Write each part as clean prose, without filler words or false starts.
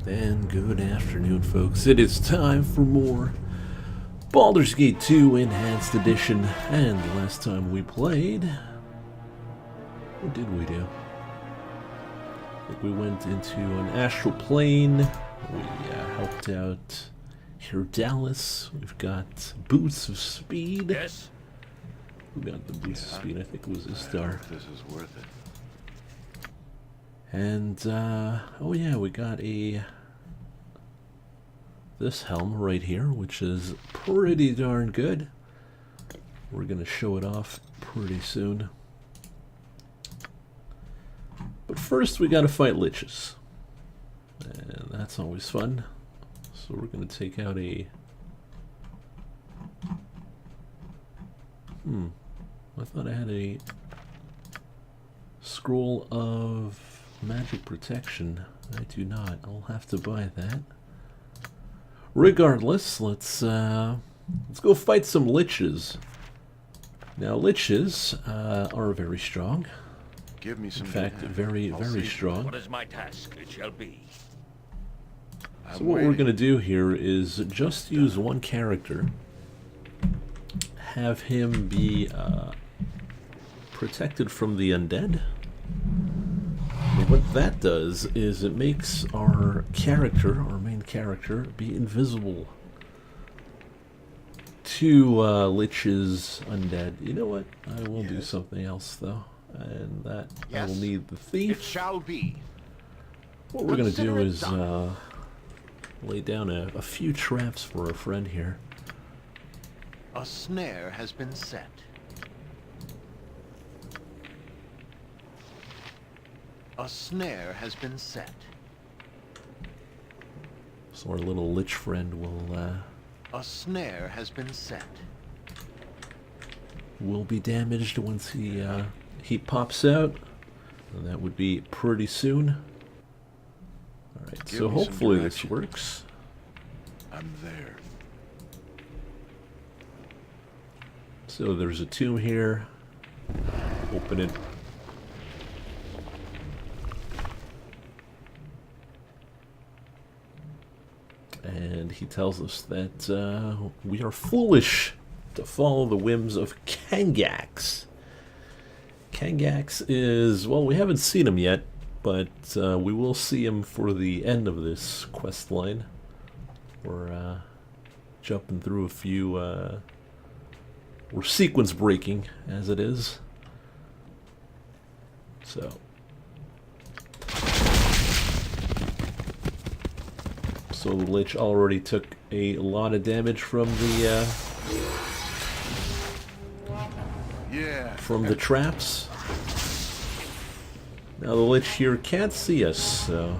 And good afternoon, folks. It is time for more Baldur's Gate 2 Enhanced Edition. And last time we played, what did we do? I think we went into an astral plane. We helped out Dallas. We've got Boots of Speed. Yes. We got the Boots of Speed. I think it was Istar. This is worth it. And oh yeah, we got this helm right here, which is pretty darn good. We're gonna show it off pretty soon. But first we gotta fight liches. And that's always fun. So we're gonna take out a... I thought I had a scroll of magic protection. I do not. I'll have to buy that. Regardless, let's go fight some liches. Now, liches are very strong. Give me some. In fact, very strong. What is my task? It shall be. So what we're going to do here is just use one character, have him be protected from the undead. And what that does is it makes our main character, be invisible to liches undead. You know what? I will do something else though, and that I will need the thief. It shall be. What we're going to do is lay down a few traps for our friend here. A snare has been set. A snare has been set. So our little lich friend will A snare has been set. be damaged once he pops out. And that would be pretty soon. Alright, so hopefully this works. I'm there. So there's a tomb here. Open it. And he tells us that we are foolish to follow the whims of Kangax. Kangax is, well, we haven't seen him yet, but we will see him for the end of this quest line. We're jumping through a few, we're sequence breaking as it is. So the lich already took a lot of damage from the traps. Now the lich here can't see us, so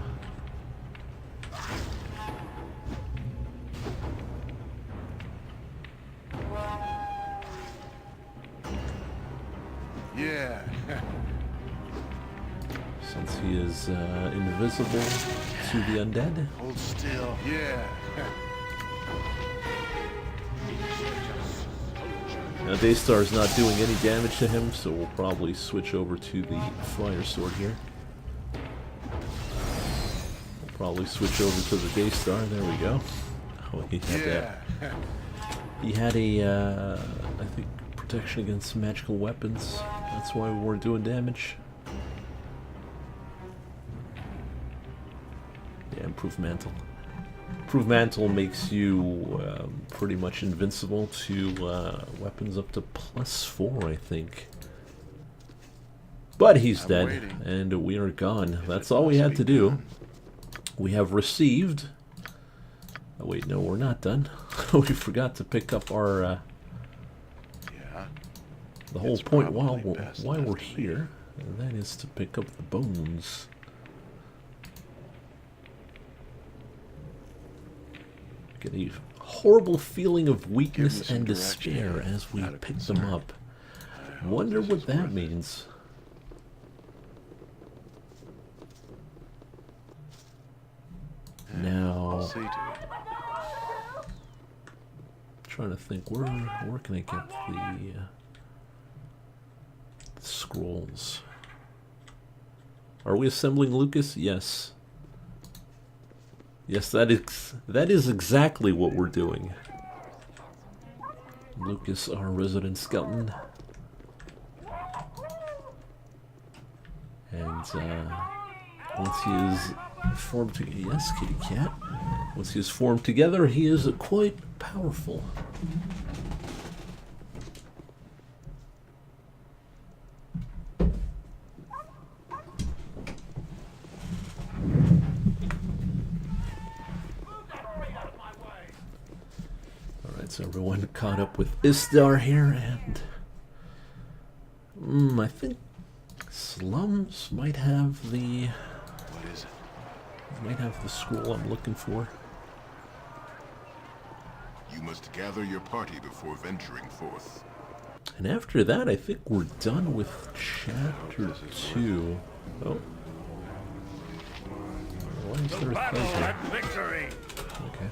since he is invisible to the undead. Hold still. Now Daystar's not doing any damage to him, so we'll probably switch over to the fire sword here. We'll probably switch over to the Daystar. There we go. Oh, he had that. He had a, I think, protection against magical weapons. That's why we weren't doing damage. Yeah, improved mantle. Improved mantle makes you pretty much invincible to weapons up to +4, I think. But he's dead, and we are gone. That's all we had to do. We have received... Oh wait, no, we're not done. We forgot to pick up our... the whole point why we're here, and that is to pick up the bones. Get a horrible feeling of weakness and despair as we pick them up. Wonder what that means. Now, trying to think, where can I get the scrolls? Are we assembling Lucas? Yes. Yes, that is exactly what we're doing. Lucas, our resident skeleton. And once he is formed together, yes, kitty cat. Once he is formed together, he is quite powerful. Alright, so everyone caught up with Istar here, and I think Slums might have the What is it? might have the scroll I'm looking for. You must gather your party before venturing forth. And after that, I think we're done with chapter 2. Oh. Why is there a Battle thing here? and victory! Okay.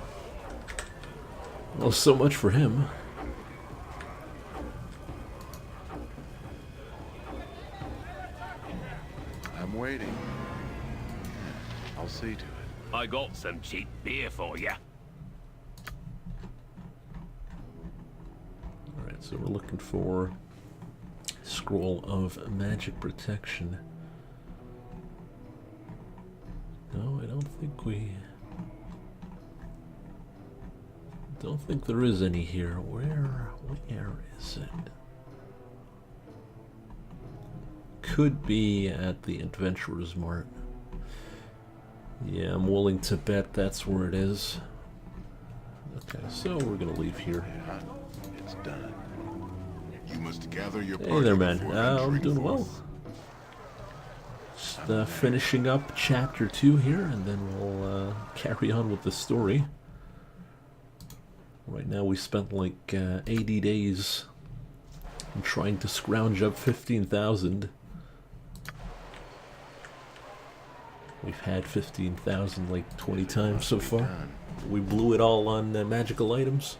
Well, so much for him. I'm waiting. I'll see to it. I got some cheap beer for you. Alright, so we're looking for Scroll of Magic Protection. No, I don't think we... Don't think there is any here. Where is it? Could be at the Adventurer's Mart. Yeah, I'm willing to bet that's where it is. Okay, so we're gonna leave here. Yeah, it's done. You must gather your Hey party there, man. before I'm venturing doing well. forth. Just finishing up chapter 2 here, and then we'll carry on with the story. Right now we spent like 80 days trying to scrounge up 15,000. We've had 15,000 like 20 times so far. We blew it all on magical items.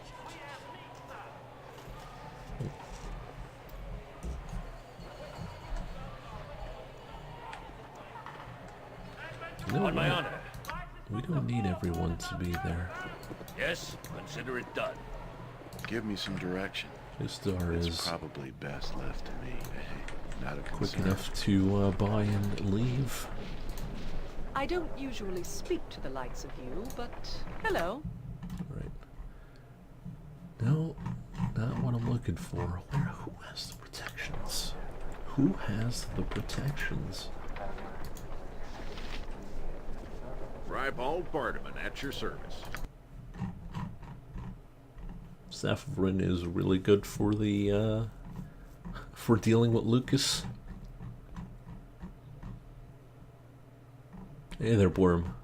No, On my honor. we don't need everyone to be there. Yes, consider it done. Give me some direction. Istar It's is probably best left to me. Hey, not a quick concern. enough to buy and leave. I don't usually speak to the likes of you, but hello. Right. No, not what I'm looking for. Who has the protections? Who has the protections? Ribald Bardaman at your service. Staff of Rin is really good for the for dealing with Lucas. Hey there, Worm.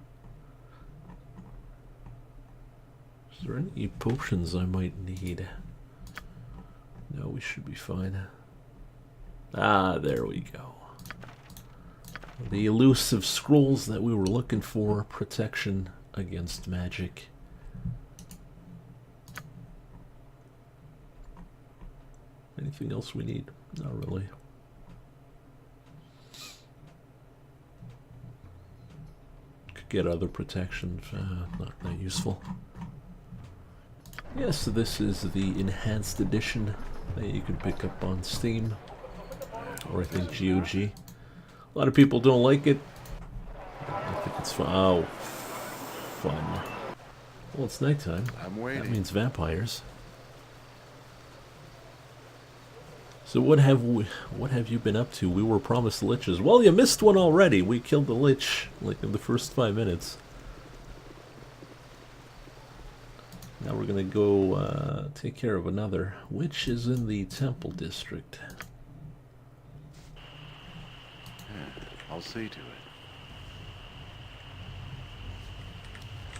Is there any potions I might need? No, we should be fine. Ah, there we go. The elusive scrolls that we were looking for, protection against magic. Anything else we need? Not really. Could get other protections, not that useful. Yes, so this is the enhanced edition that you can pick up on Steam, or I think GOG. A lot of people don't like it. I think it's fun. Oh, fun. Well, it's nighttime. I'm That waiting. means vampires. So what have you been up to? We were promised liches. Well, you missed one already. We killed the lich like in the first 5 minutes. Now we're gonna go take care of another, which is in the temple district. I'll see to it.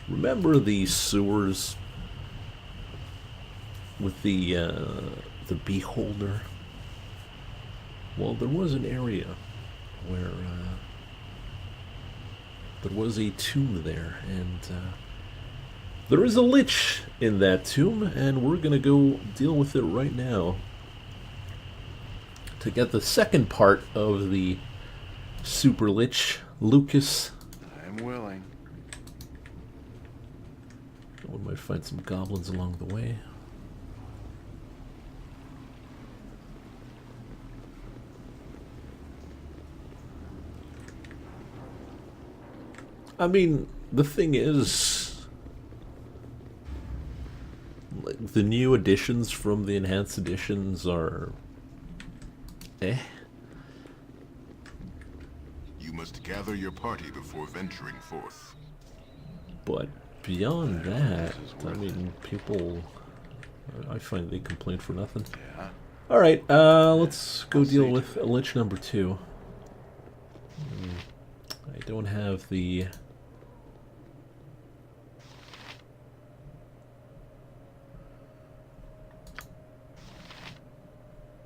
Remember the sewers with the beholder? Well, there was an area where there was a tomb there, and there is a lich in that tomb, and we're gonna go deal with it right now to get the second part of the super lich, Lucas. I'm willing. We might find some goblins along the way. I mean, the thing is, like, the new additions from the enhanced editions are eh. You must gather your party before venturing forth. But beyond that, I mean, people, I find they complain for nothing. Yeah. Alright, let's go deal with Lich number 2. I don't have the...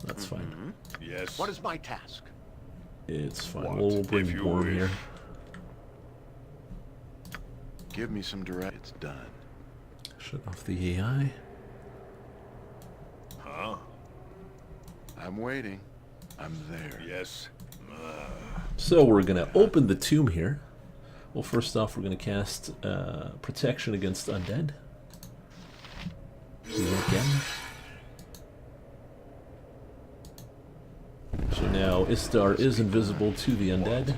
That's fine. Yes. What is my task? It's fine. What, We'll if bring you Worm wish? here. Give me some direct. It's done. Shut off the AI. Huh? I'm waiting. I'm there. Yes. So we're going to open the tomb here. Well, first off, we're going to cast Protection against Undead. Do that again. So now Istar is invisible to the undead.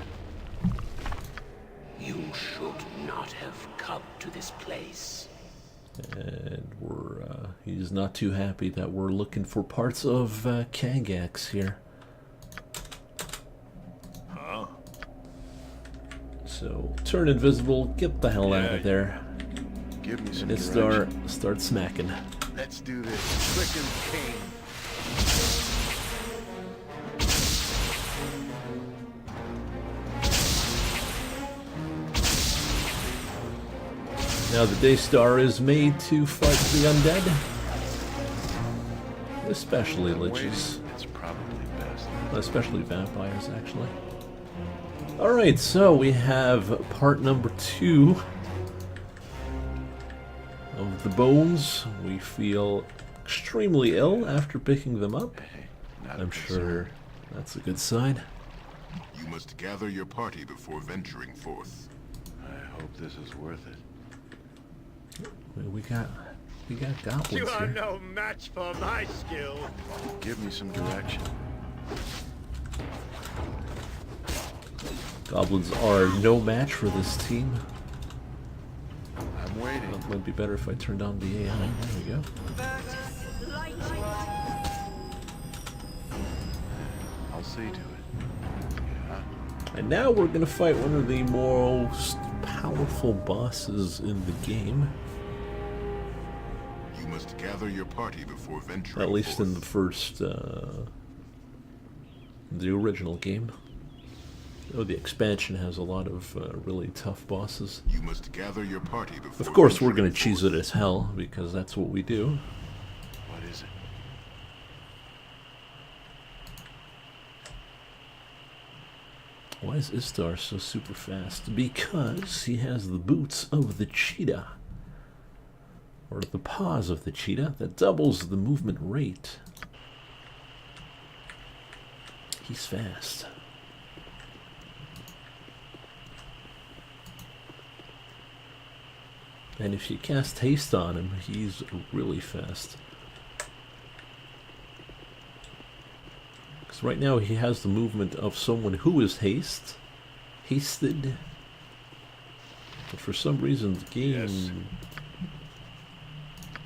You should not have come to this place. And he's not too happy that we're looking for parts of Kagax here. Huh? So turn invisible, get the hell out of there. Give me some And direction. Istar start smacking. Let's do this. Quick and clean. Now the Daystar is made to fight the undead. Especially liches. It's probably best. Especially vampires, actually. Alright, so we have part number 2 of the bones. We feel extremely ill after picking them up. Hey, not I'm a sure concern. that's a good sign. You must gather your party before venturing forth. I hope this is worth it. We got goblins You are here. no match for my skill. Give me some direction. Goblins are no match for this team. I'm waiting. It might be better if I turned on the AI. There we go. I'll see to it. Yeah. And now we're gonna fight one of the most powerful bosses in the game. You must gather your party before venturing At least forth. in the first, the original game. Oh, the expansion has a lot of really tough bosses. You must gather your party before Of course, we're venturing gonna cheese forth. it as hell, because that's what we do. What is it? Why is Istar so super fast? Because he has the boots of the cheetah. Or the paws of the cheetah that doubles the movement rate. He's fast. And if you cast haste on him, he's really fast. Because right now he has the movement of someone who is hasted. But for some reason the game, Yes.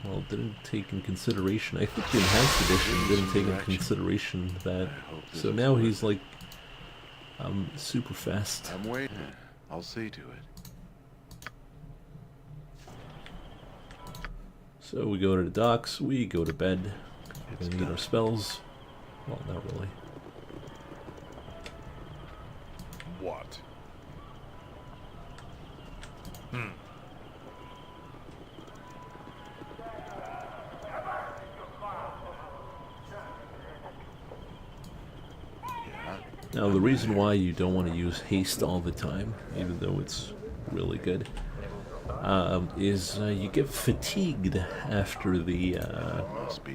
well, didn't take in consideration. I think the enhanced edition didn't take in consideration that. I hope this So is now worth he's it. like, super fast. I'm waiting. I'll see to it. So we go to the docks, we go to bed. We're It's gonna need our done. spells. Well, not really. What? Yeah. Now, the reason why you don't want to use haste all the time, even though it's really good, is you get fatigued after Must be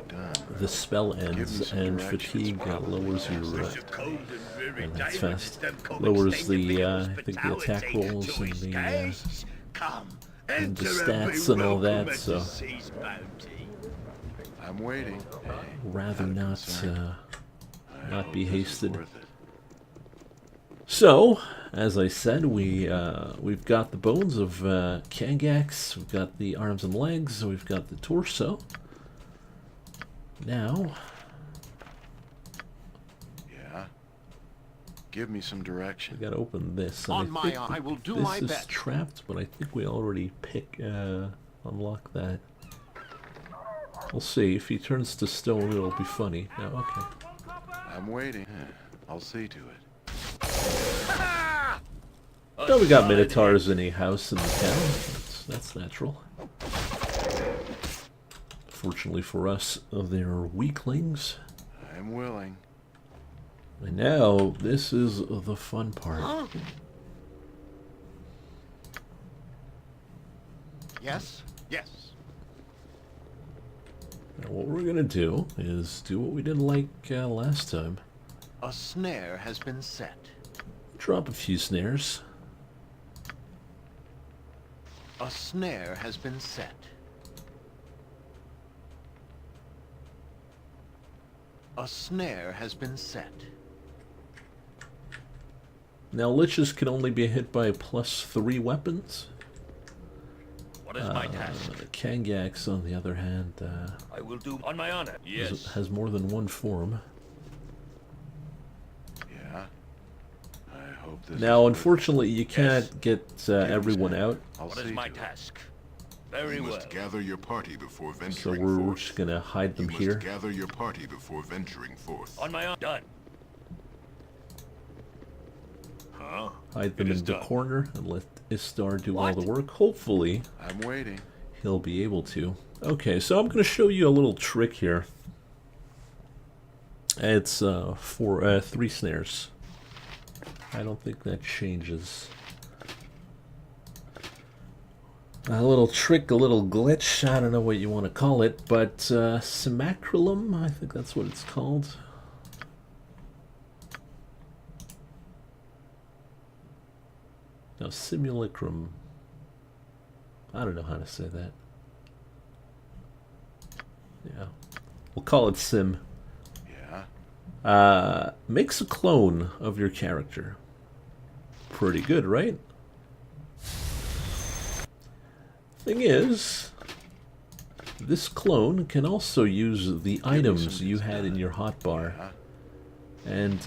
done. the spell Give me ends, some and directions. fatigue lowers your It's a cold and weary and day that's when fast. it's them comic Lowers stained the people's I think the attack fatality rolls to and his the gaze. Come, and the Enter and be stats and all welcome that, at so the sea's bounty. I'm waiting. rather Not a not concern. I not hope be this is hasted. worth it. So, as I said, we've got the bones of Kangax, we've got the arms and legs, we've got the torso. Now, Yeah. Give me some we direction. gotta open this. On And my think I will do this my is best. trapped, but I think we already unlock that. We'll see. If he turns to stone, it'll be funny. No, okay. I'm waiting. I'll see to it. So we got minotaurs in a house in the town. That's natural. Fortunately for us, they're weaklings. I'm willing. And now, this is the fun part. Yes? Yes. Now, what we're gonna do is do what we didn't like last time. A snare has been set. Drop a few snares. A snare has been set. A snare has been set. Now, liches can only be hit by +3 weapons. What is my task? Kangax, on the other hand, I will do on my honor. has more than one form. Yeah. I hope this Now, is worth unfortunately, you can't get everyone some. out, I'll What see is my to it. task? Very You well. must gather your party before so venturing we're forth. just gonna hide You them must here. gather your party before venturing forth. On my honor. Done. Huh? Hide them It in is the done. corner and let Istar do all What? the work. Hopefully, I'm waiting. he'll be able to. Okay, so I'm going to show you a little trick here. It's for 3 snares. I don't think that changes. A little trick, a little glitch, I don't know what you want to call it, but simacrolum, I think that's what it's called. No, simulacrum. I don't know how to say that. Yeah. We'll call it sim. Yeah. Makes a clone of your character. Pretty good, right? Thing is, this clone can also use the items you had in your hotbar. Yeah. And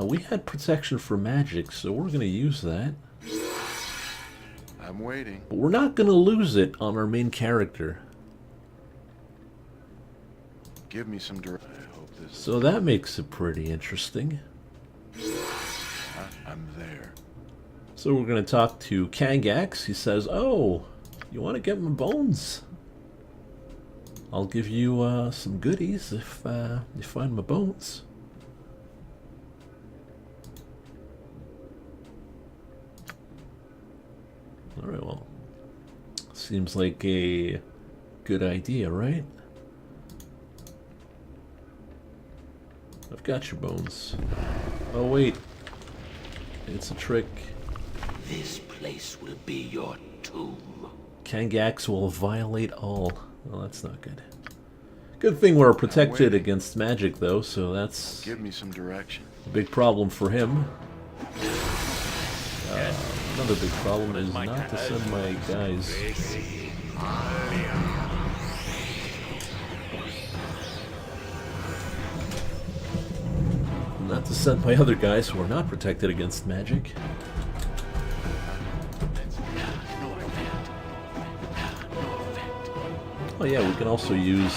we had protection for magic, so we're going to use that. I'm waiting. But we're not going to lose it on our main character. Give me some direction. I hope this. So that makes it pretty interesting. I'm there. So we're going to talk to Kangax. He says, "Oh, you want to get my bones? I'll give you some goodies if you find my bones." Alright, well, seems like a good idea, right? I've got your bones. Oh wait, it's a trick. This place will be your tomb. Kangax will violate all. Well, that's not good. Good thing we're protected waiting. against magic, though, so that's Give me some direction. a big problem for him. Another big problem is not to send my guys. Not to send my other guys who are not protected against magic. Oh yeah, we can also use...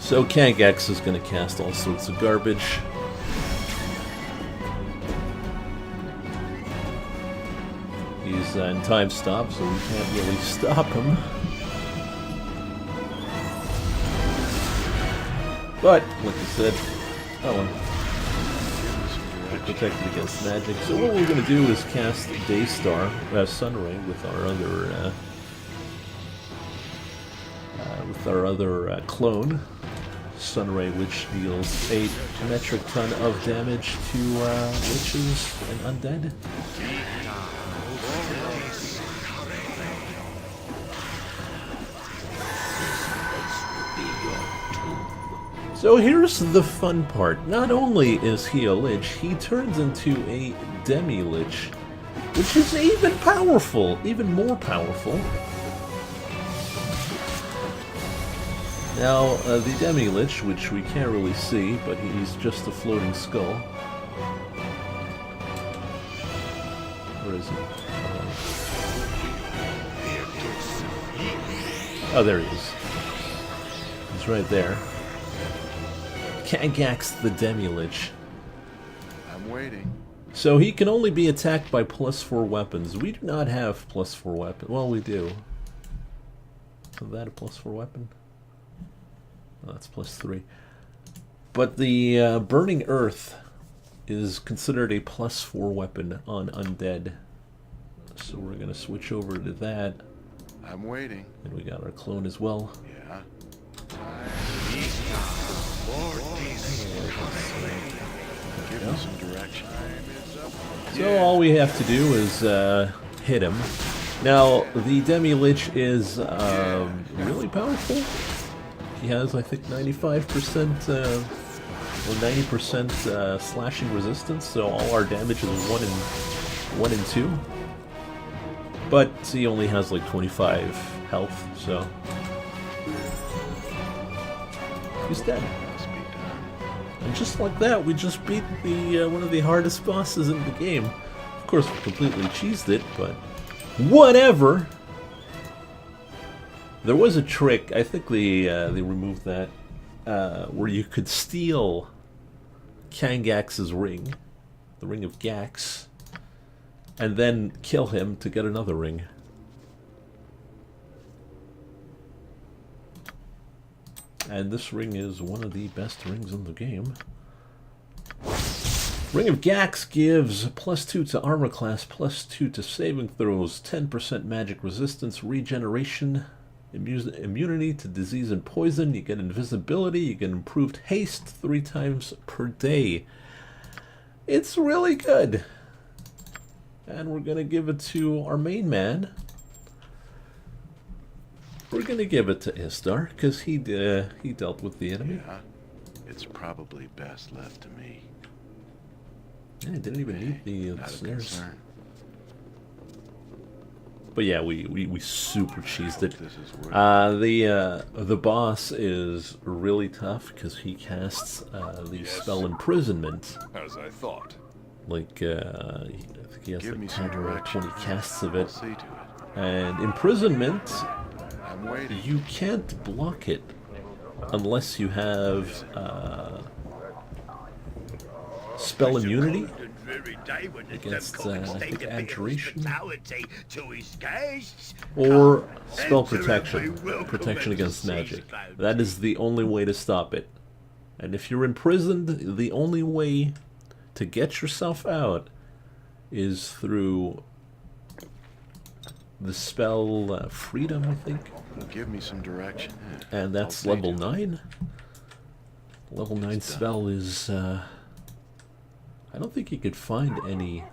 So Kangax is going to cast all sorts of garbage. He's in time stop, so we can't really stop him. But, like I said, oh well. We're protected against magic. So what we're going to do is cast Daystar, Sunray, with our other clone, Sunray, which deals 8 metric ton of damage to witches and undead. So here's the fun part. Not only is he a lich, he turns into a demi-lich, which is even powerful, even more powerful. Now, the demi-lich, which we can't really see, but he's just a floating skull. Where is he? Oh, there he is. He's right there. Kagax the demi-lich. I'm waiting. So he can only be attacked by +4 weapons. We do not have +4 weapon. Well, we do. Is that a +4 weapon? Oh, that's +3. But the Burning Earth is considered a +4 weapon on undead. So we're going to switch over to that. I'm waiting. And we got our clone as well. Yeah. Give me some direction. So all we have to do is hit him. Now, the Demi-Lich is really powerful. He has, I think, 95% or 90% slashing resistance, so all our damage is 1 and 2. But he only has like 25 health, so he's dead. And just like that, we just beat the one of the hardest bosses in the game. Of course, we completely cheesed it, but whatever. There was a trick. I think they removed that, where you could steal Kangax's ring, the ring of Gax, and then kill him to get another ring. And this ring is one of the best rings in the game. Ring of Gax gives +2 to armor class, +2 to saving throws, 10% magic resistance, regeneration, immunity to disease and poison. You get invisibility, you get improved haste 3 times per day. It's really good. And we're going to give it to our main man. We're going to give it to Istar, because he dealt with the enemy. Yeah. It's probably best left to me. Yeah, didn't even need the Not a snares. concern. But yeah, we super cheesed it. This is worth The boss is really tough because he casts the spell imprisonment. As I thought. Like I think he has Give me like some 10 or direction. 20 casts of I'll it. see to it. And imprisonment, I'm waiting. you can't block it unless you have spell immunity against I think abjuration or spell protection against magic. That is the only way to stop it. And if you're imprisoned, the only way to get yourself out is through the spell freedom, I think. Give me some direction. And that's I'll see level to it. 9. Level 9 spell is I don't think you could find any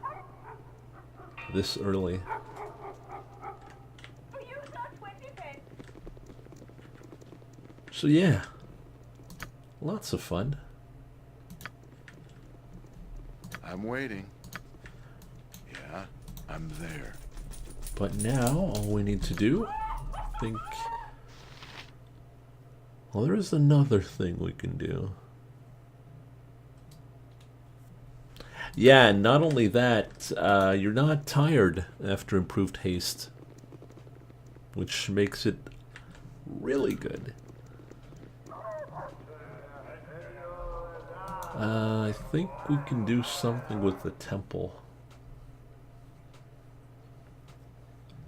this early. So yeah, lots of fun. I'm waiting. Yeah, I'm there. But now all we need to do, I think, well, there is another thing we can do. Yeah, and not only that, you're not tired after improved haste, which makes it really good. I think we can do something with the temple.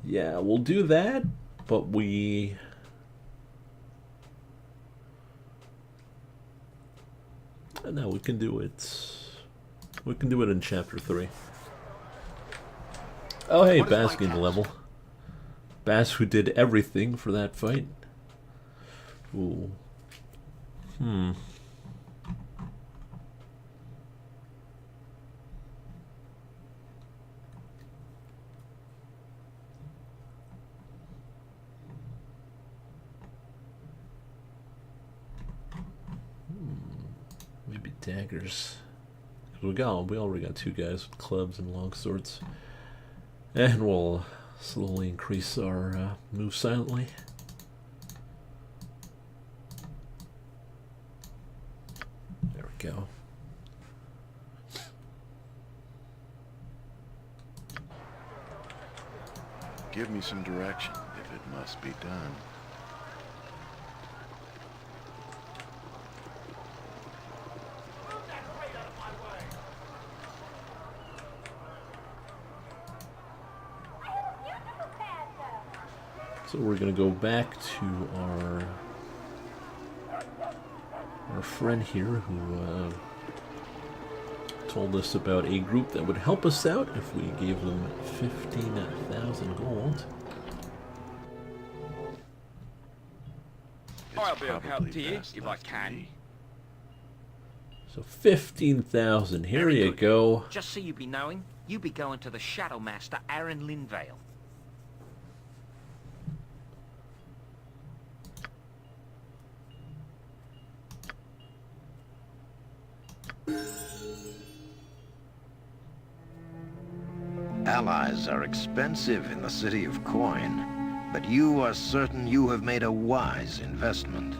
Yeah, we'll do that, but we... No, we can do it. We can do it in Chapter 3. Oh, hey, Bass gained a level. Bass, who did everything for that fight. Ooh. daggers. We already got 2 guys with clubs and long swords. And we'll slowly increase our move silently. There we go. Give me some direction, if it must be done. So we're gonna go back to our friend here who told us about a group that would help us out if we gave them 15,000 gold. I'll be of help Probably to you best if I left to can. me. So 15,000. Here Very you good. go. Just so you be knowing, you be going to the Shadow Master Aaron Linvale. Allies are expensive in the city of Coin, but you are certain you have made a wise investment.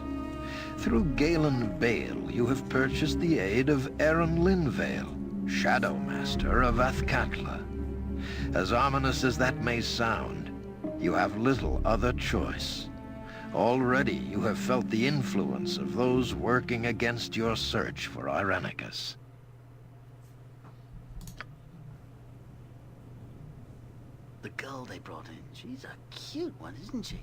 Through Galen Bale, you have purchased the aid of Aaron Linvale, Shadow Master of Athkatla. As ominous as that may sound, you have little other choice. Already you have felt the influence of those working against your search for Irenicus. The girl they brought in, she's a cute one, isn't she?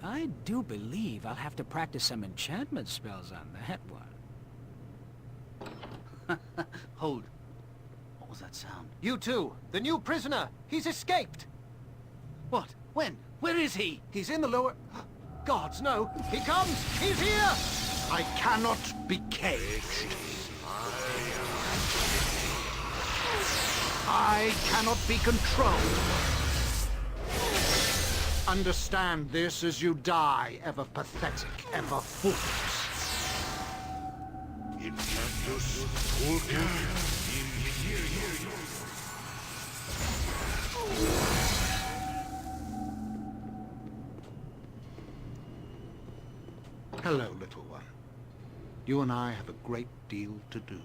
I do believe I'll have to practice some enchantment spells on that one. Hold. What was that sound? You too. The new prisoner. He's escaped. What? When? Where is he? He's in the lower... Gods, no. He comes. He's here. I cannot be caged. I cannot be controlled. Understand this as you die, ever pathetic, ever foolish. Hello, little one. You and I have a great deal to do.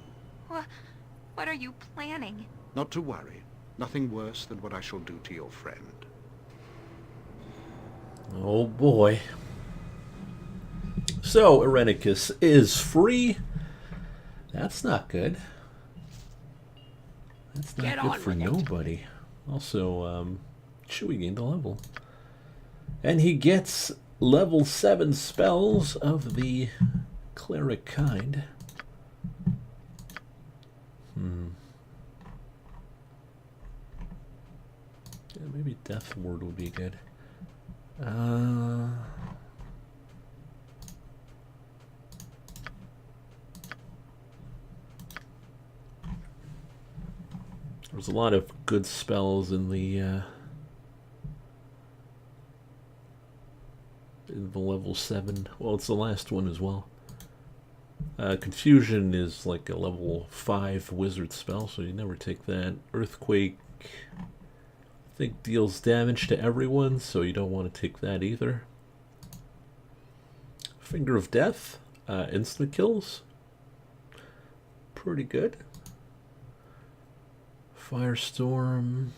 What are you planning? Not to worry. Nothing worse than what I shall do to your friend. Oh boy. So, Irenicus is free. That's not good. That's not good for nobody. Also, Chewie gained a level. And he gets level 7 spells of the cleric kind. Yeah, maybe Death Ward would be good. There's a lot of good spells in the level 7. Well, it's the last one as well. Confusion is like a level 5 wizard spell, so you never take that. Earthquake, I think, deals damage to everyone, so you don't want to take that either. Finger of Death, instant kills. Pretty good. Firestorm,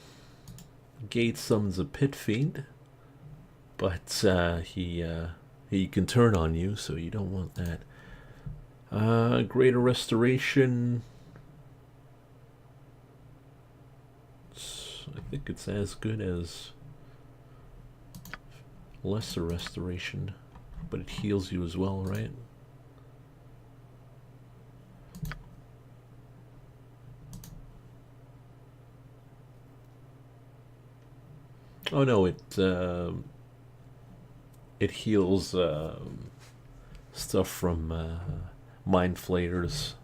Gate summons a Pit Fiend, but he can turn on you, so you don't want that. Greater Restoration, I think it's as good as Lesser Restoration, but it heals you as well, right? Oh no, it heals stuff from Mind Flayers,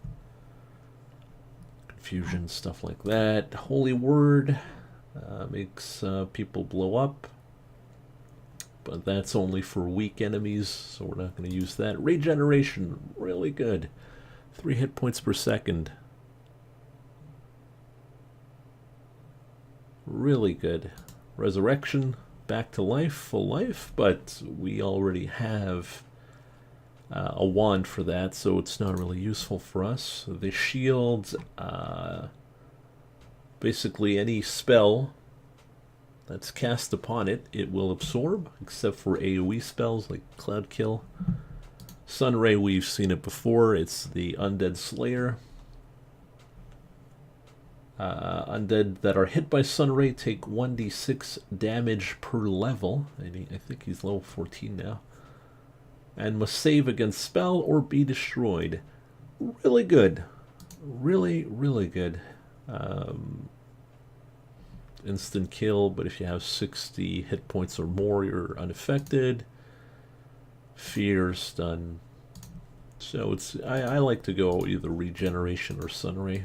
Confusion, stuff like that. Holy Word makes people blow up, but that's only for weak enemies, so we're not going to use that. Regeneration, really good. 3 hit points per second. Really good. Resurrection, back to life, full life, but we already have a wand for that, so it's not really useful for us. The shield, basically any spell that's cast upon it, it will absorb, except for AoE spells like Cloud Kill. Sunray, we've seen it before, it's the Undead Slayer. Undead that are hit by Sunray take 1d6 damage per level. I think he's level 14 now. And must save against spell or be destroyed. Really good. Really, really good. Instant kill, but if you have 60 hit points or more, you're unaffected. Fear, stun. So it's I like to go either regeneration or Sunray.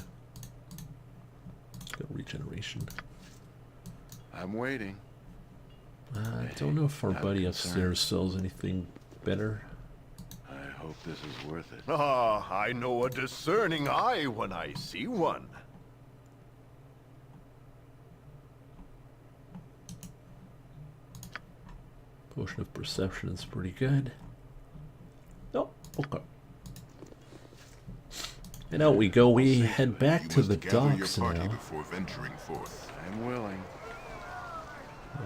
Regeneration. I'm waiting. I don't know if our buddy upstairs sells anything better. I hope this is worth it. Ah, I know a discerning eye when I see one. Potion of Perception is pretty good. Oh, okay. And out we go. We head back to the docks now. Before venturing forth. I'm willing.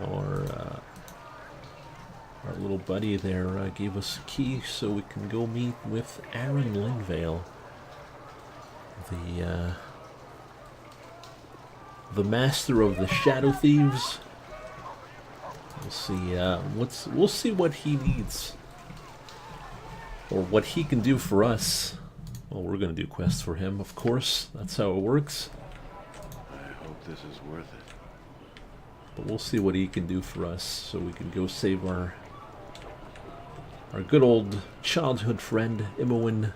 Our little buddy there gave us a key so we can go meet with Aaron Linvale, the master of the Shadow Thieves. We'll see. We'll see what he needs, or what he can do for us. Well, we're gonna do quests for him, of course. That's how it works. I hope this is worth it. But we'll see what he can do for us, so we can go save our good old childhood friend, Imoen.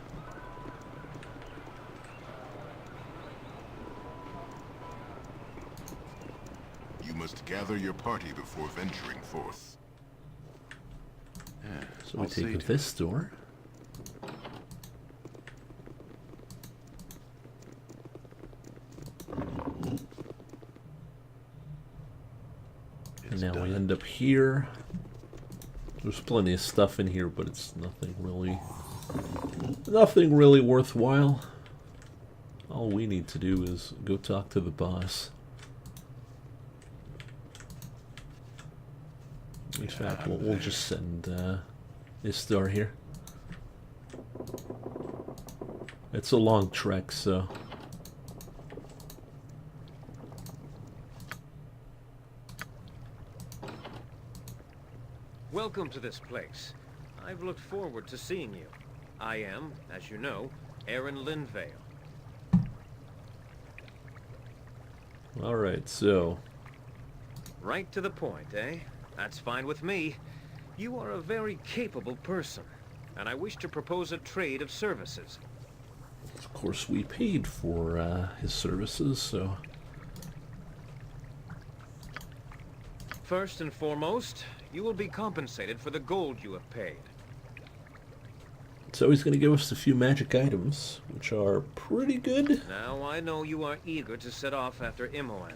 You must gather your party before venturing forth. Yeah, so we take this door. And now we end up here. There's plenty of stuff in here, but it's nothing really worthwhile. All we need to do is go talk to the boss. In fact, we'll just send Istar here. It's a long trek, so... Welcome to this place. I've looked forward to seeing you. I am, as you know, Aaron Linvale. Alright, so... Right to the point, eh? That's fine with me. You are a very capable person, and I wish to propose a trade of services. Of course, we paid for his services, so... First and foremost, you will be compensated for the gold you have paid. So he's going to give us a few magic items, which are pretty good. Now, I know you are eager to set off after Imoen,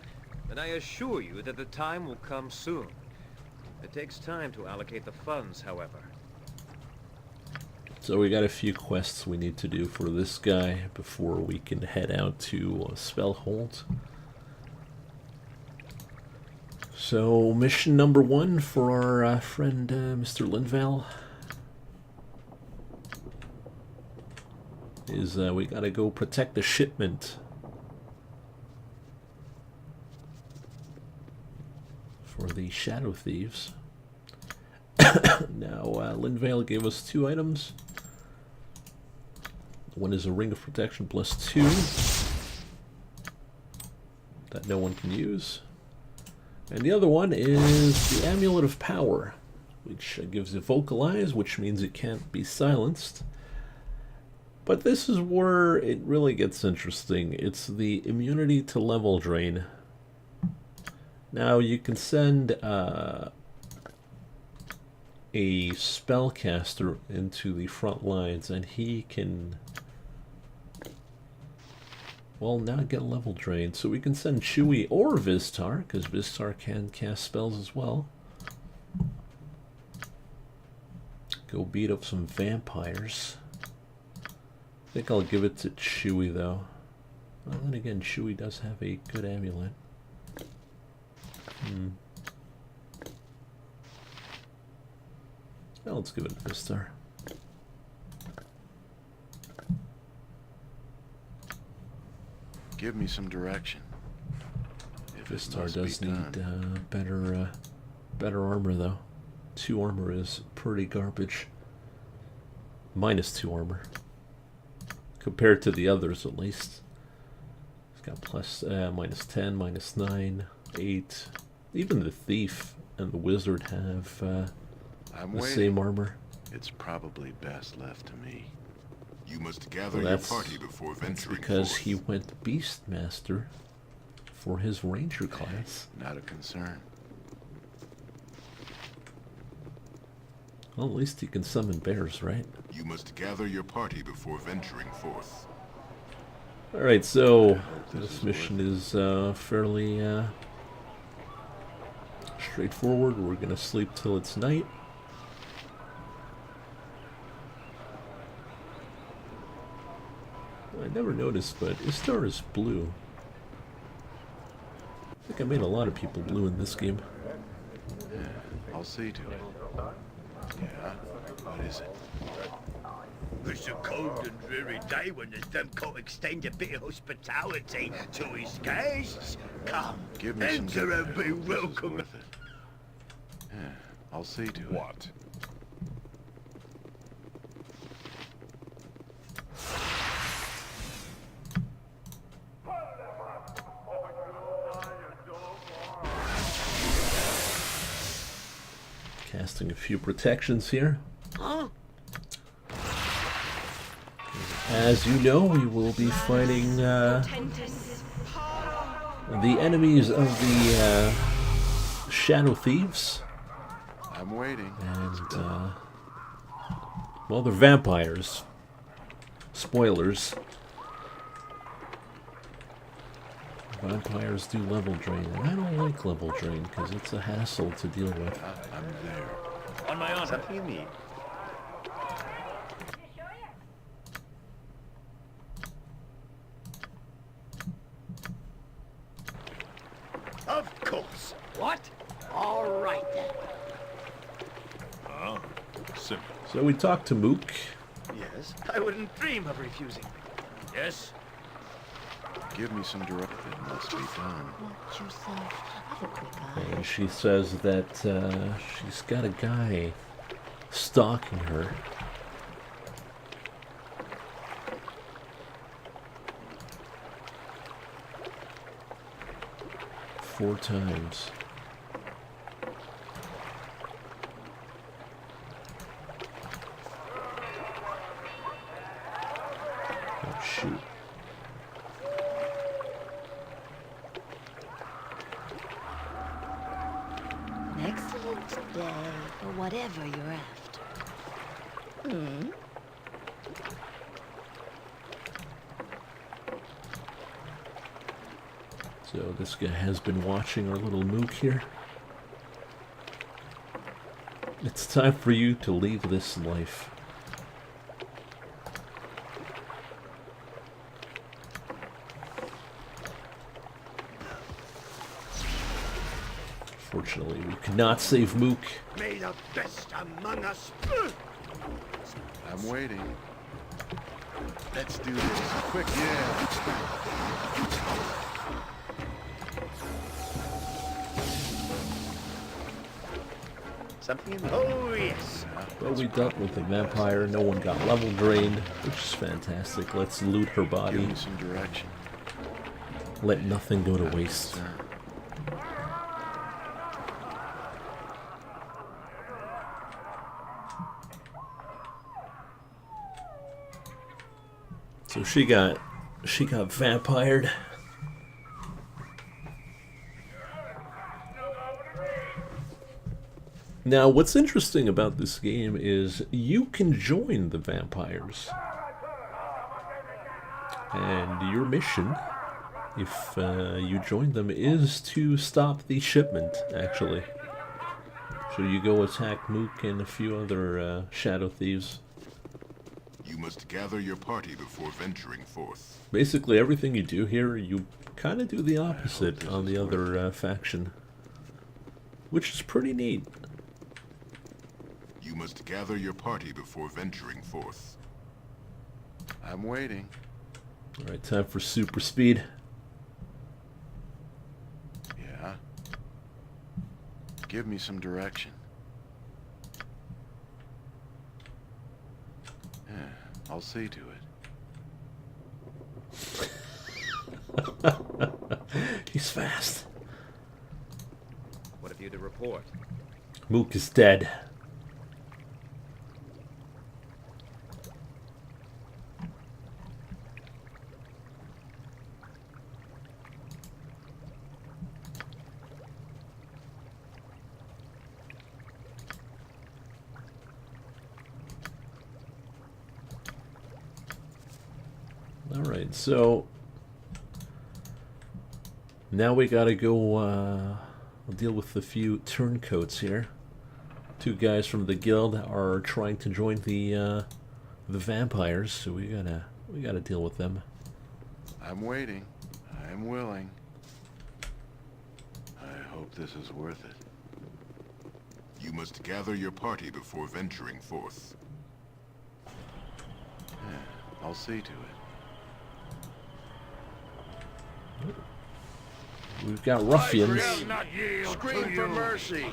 and I assure you that the time will come soon. It takes time to allocate the funds, however. So we got a few quests we need to do for this guy before we can head out to Spellhold. So mission number 1 for our friend Mr. Linvale is we gotta go protect the shipment for the Shadow Thieves. Now Linvale gave us 2 items. One is a Ring of Protection +2 that no one can use. And the other one is the Amulet of Power, which gives it Vocalize, which means it can't be silenced. But this is where it really gets interesting. It's the immunity to level drain. Now you can send a spellcaster into the front lines, and he can Well, now I get level drained, so we can send Chewie or Vistar, because Vistar can cast spells as well. Go beat up some vampires. I think I'll give it to Chewie, though. Well, then again, Chewie does have a good amulet. Well, let's give it to Vistar. Give me some direction. Vistar does need better armor, though. 2 armor is pretty garbage. -2 armor. Compared to the others, at least. It's got plus -10, -9, 8. Even the Thief and the Wizard have the same armor. It's probably best left to me. You must gather Well, your party before venturing that's because forth. he went Beastmaster for his Ranger class. Not a concern. Well, at least he can summon bears, right? You must gather your party before venturing forth. Alright, so this mission is fairly straightforward. We're gonna sleep till it's night. I never noticed, but Istar is blue. I think I made a lot of people blue in this game. Yeah, I'll see to it. Yeah, what is it? It's a cold and dreary day when the Demco extend a bit of hospitality to his guests. Come, Give me some enter and be This is welcome. worth it. Yeah, I'll see to it. What? Casting a few protections here. As you know, we will be fighting the enemies of the Shadow Thieves. I'm waiting. And, well, they're vampires. Spoilers. Vampires do level drain, and I don't like level drain because it's a hassle to deal with. I'm there. On my honor. Something you need. Of course. What? All right then. Huh? Simple. So we talked to Mook. Yes, I wouldn't dream of refusing. Yes. Give me some direction. It must be done. Want yourself of a quick eye. And she says that she's got a guy stalking her. Four times. Oh, shoot. An excellent day for whatever you're after. So this guy has been watching our little Mook here. It's time for you to leave this life. Fortunately, we cannot save Mook. May the best among us. I'm waiting. Let's do this. Quick, yeah. Something in Oh, yes. Well, we dealt with the vampire. No one got level drained, which is fantastic. Let's loot her Give body. me some direction. Let nothing go to waste. So she got vampired. Now, what's interesting about this game is you can join the vampires. And your mission, if you join them, is to stop the shipment, actually. So you go attack Mook and a few other shadow thieves. You must gather your party before venturing forth. Basically, everything you do here, you kind of do the opposite on the other faction. Which is pretty neat. You must gather your party before venturing forth. I'm waiting. Alright, time for super speed. Yeah. Give me some direction. Yeah, I'll see to it. He's fast. What have you to report? Mook is dead. Alright, so now we gotta go deal with a few turncoats here. Two guys from the guild are trying to join the vampires, so we gotta deal with them. I'm waiting. I'm willing. I hope this is worth it. You must gather your party before venturing forth. Yeah, I'll see to it. We've got ruffians. Scream for mercy.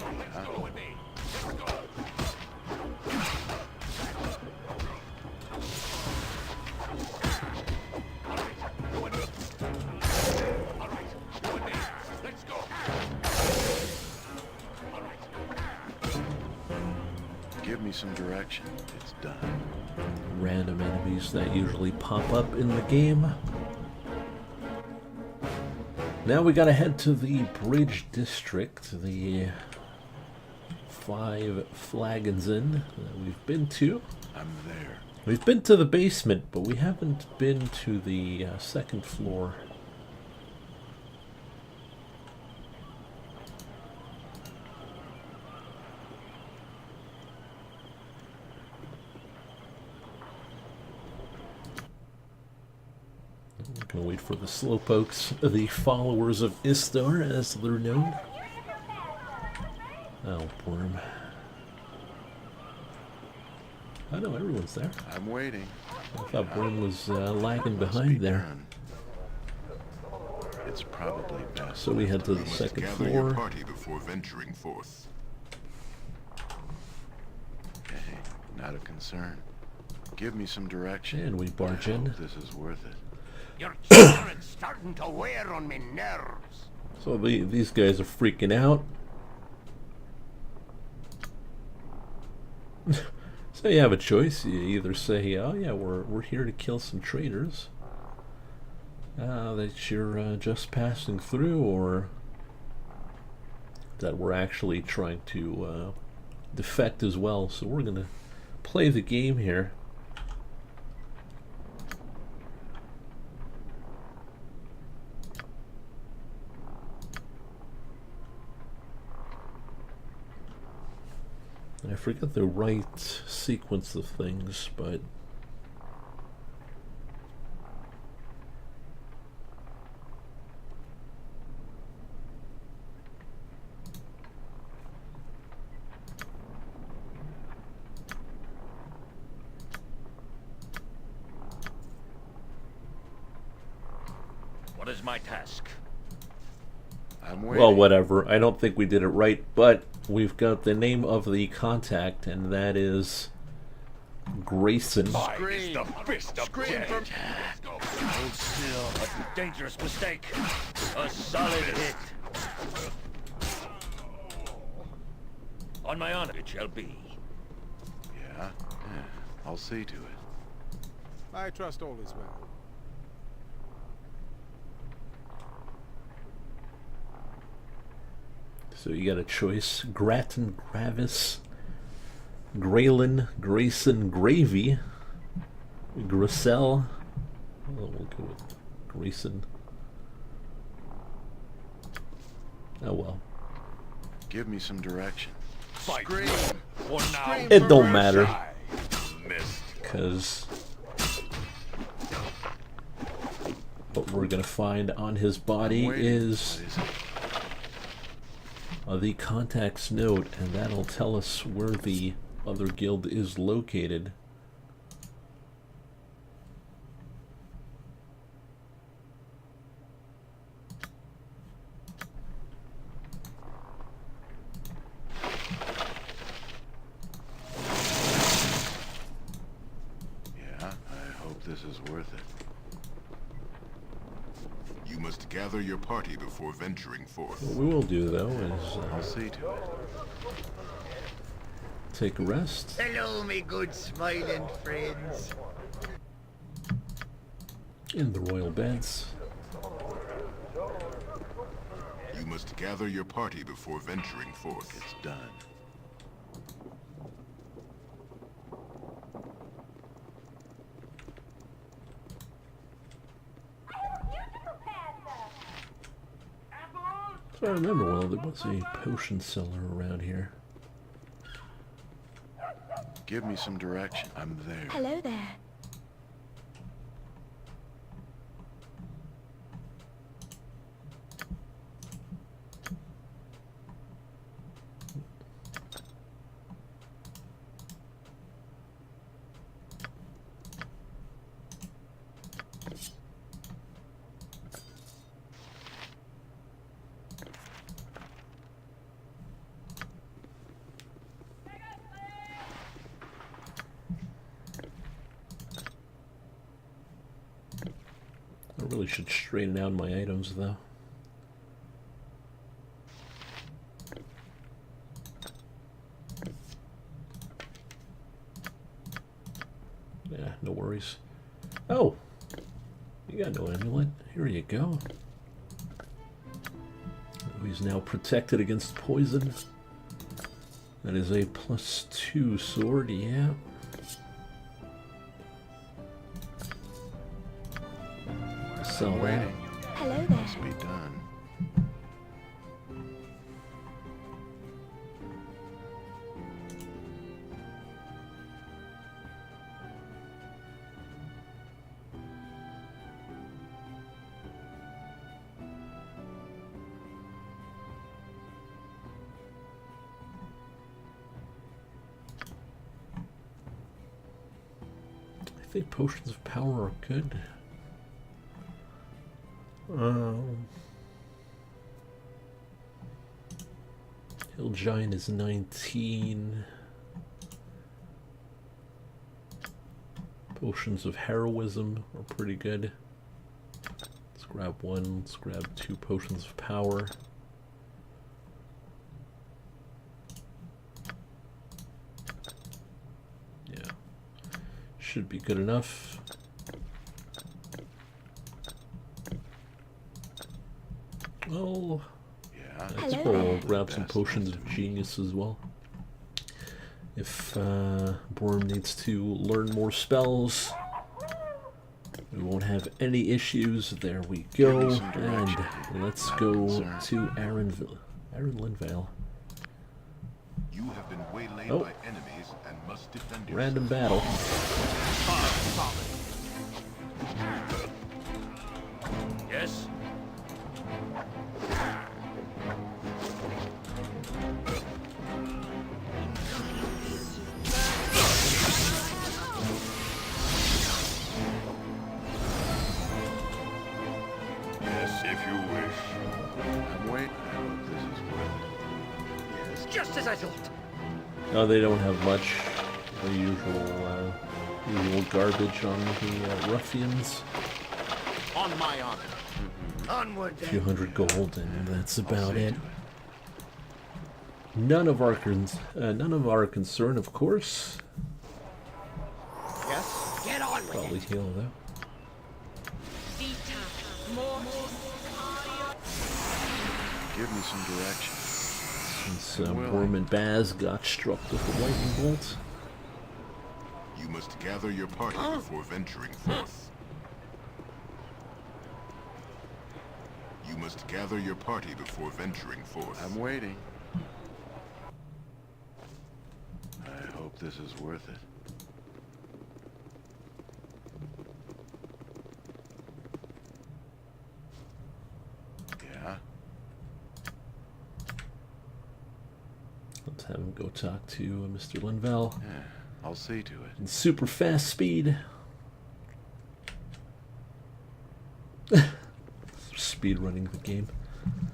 Give me some direction. It's done. Random enemies that usually pop up in the game. Now we gotta head to the Bridge District, the 5 Flagons Inn that we've been to. I'm there. We've been to the basement, but we haven't been to the second floor. Gonna wait for the Slowpokes, the followers of Istar, as they're known. Oh, Worm. I know everyone's there. I'm waiting. I thought Worm was lagging behind there. It's probably best. So we head to the second Gather your floor. party before venturing forth. Hey, not a concern. Give me some direction. And we barge I in. hope this is worth it. Your children's starting to wear on me nerves. So these guys are freaking out. So you have a choice. You either say, "Oh yeah, we're here to kill some traitors that you're just passing through," or that we're actually trying to defect as well. So we're gonna play the game here. I forget the right sequence of things, but What is my task? I'm waiting. well, whatever. I don't think we did it right, but we've got the name of the contact, and that is Grayson. Scream the fist of death. Hold still. A dangerous mistake. A solid hit. On my honor, it shall be. Yeah, I'll see to it. I trust all is well. So you got a choice: Grattan, Gravis, Graylin, Grayson, Gravy, Grissel, We'll go with Grayson. Oh well. Give me some direction. Scream! It don't matter. Because what we're gonna find on his body is the contacts note, and that'll tell us where the other guild is located. This is worth it. You must gather your party before venturing forth. What we will do, though, is I'll see to it. Take a rest. Hello, me good smiling friends. In the royal beds. You must gather your party before venturing forth. It's done. So I remember, well, there was a potion seller around here. Give me some direction. I'm there. Hello there. I really should straighten out my items, though. Yeah, no worries. Oh! You got no amulet. Here you go. Oh, he's now protected against poison. That is a +2 sword, yeah. So waiting. Hello there. Must be done. I think potions of power are good. Hill Giant is 19. Potions of heroism are pretty good. Let's grab one. Let's grab 2 potions of power. Yeah. Should be good enough. Well, yeah, let's go grab some potions of genius as well. If Borm needs to learn more spells, we won't have any issues. There we go. And let's go to Linvale. You have been waylaid by enemies and must defend yourself. Random battle. Yes? Yes, if you wish. I'm waiting. I hope this is worth it. Yes, just as I thought. No, they don't have much. The usual garbage on the ruffians. On my honor. Onward A few hundred gold, and that's about it. None of our concern, of course. Yes? Get on with Probably heal though. Give me some direction. Since Worm and Baz got struck with the lightning bolt. You must gather your party before venturing forth. You must gather your party before venturing forth. I'm waiting. I hope this is worth it. Yeah? Let's have him go talk to Mr. Linville. Yeah, I'll see to it. In super fast speed. Speed running the game.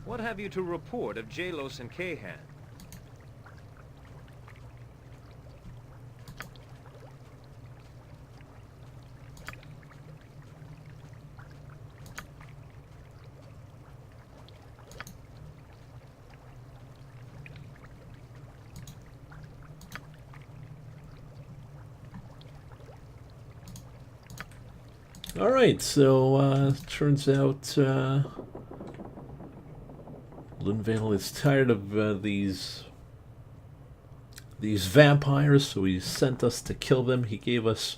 What have you to report of Jalos and Kahan? Alright, so turns out Linvale is tired of these vampires, so he sent us to kill them. He gave us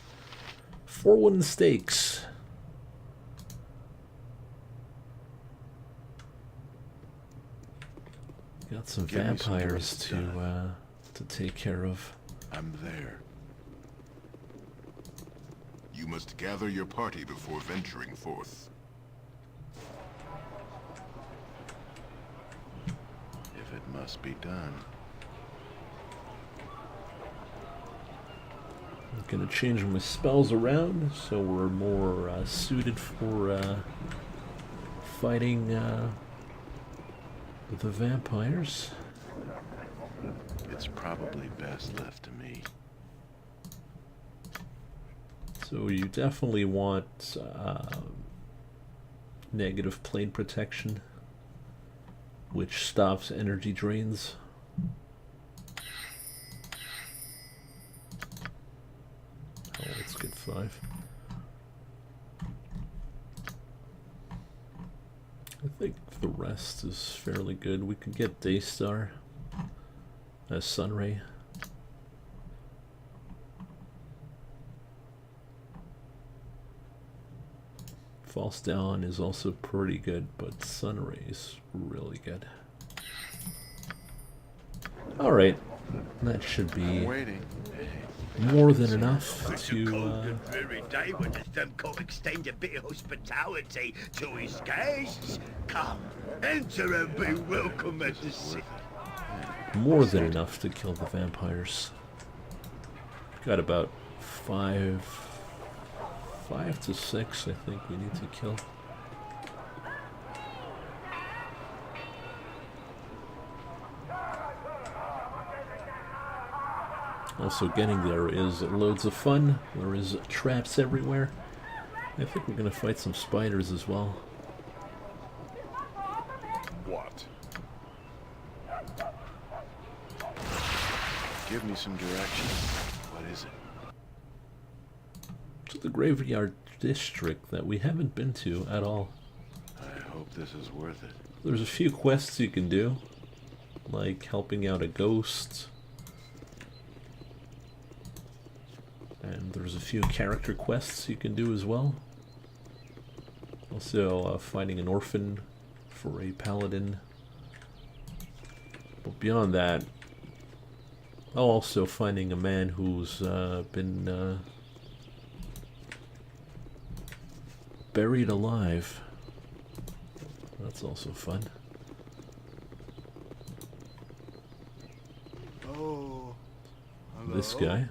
4 wooden stakes. Got some vampires to take care of. I'm there. You must gather your party before venturing forth. If it must be done. I'm gonna change my spells around so we're more suited for fighting the vampires. It's probably best left to me. So you definitely want negative plane protection, which stops energy drains. Oh, let's get 5. I think the rest is fairly good. We could get Daystar as Sunray. False Dawn is also pretty good, but Sunray is really good. Alright, that should be more than enough to Dreary day when there's them can't extend a bit of hospitality to his guests. Come, enter and be welcome at the city. more than enough to kill the vampires. Got about 5 to 6 I think we need to kill. Also, getting there is loads of fun. There is traps everywhere. I think we're going to fight some spiders as well. What? Give me some direction. What is it? To the graveyard district that we haven't been to at all. I hope this is worth it. There's a few quests you can do, like helping out a ghost. And there's a few character quests you can do as well. Also, finding an orphan for a paladin. But beyond that, also finding a man who's been buried alive. That's also fun. Oh, hello? This guy.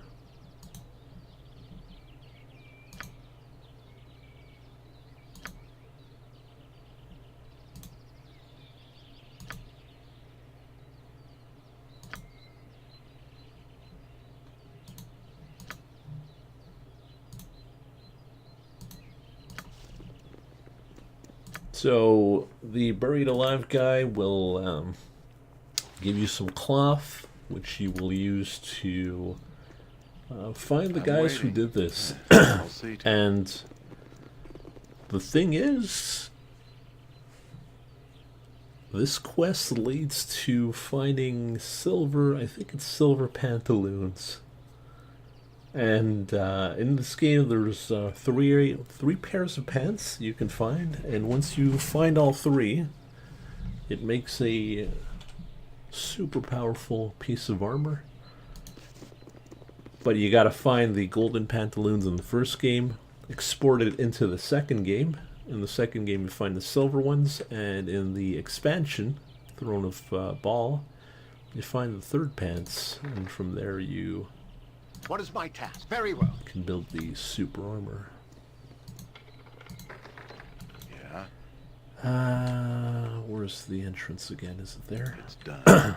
So the buried alive guy will give you some cloth, which you will use to find the guys who did this. And the thing is, this quest leads to finding silver, I think it's silver pantaloons. And in this game, there's three pairs of pants you can find, and once you find all three, it makes a super powerful piece of armor. But you gotta find the golden pantaloons in the first game, export it into the second game. In the second game, you find the silver ones, and in the expansion, Throne of Ball, you find the third pants, and from there you What is my task? Very well. can build the super armor. Yeah. Where's the entrance again? Is it there? It's done.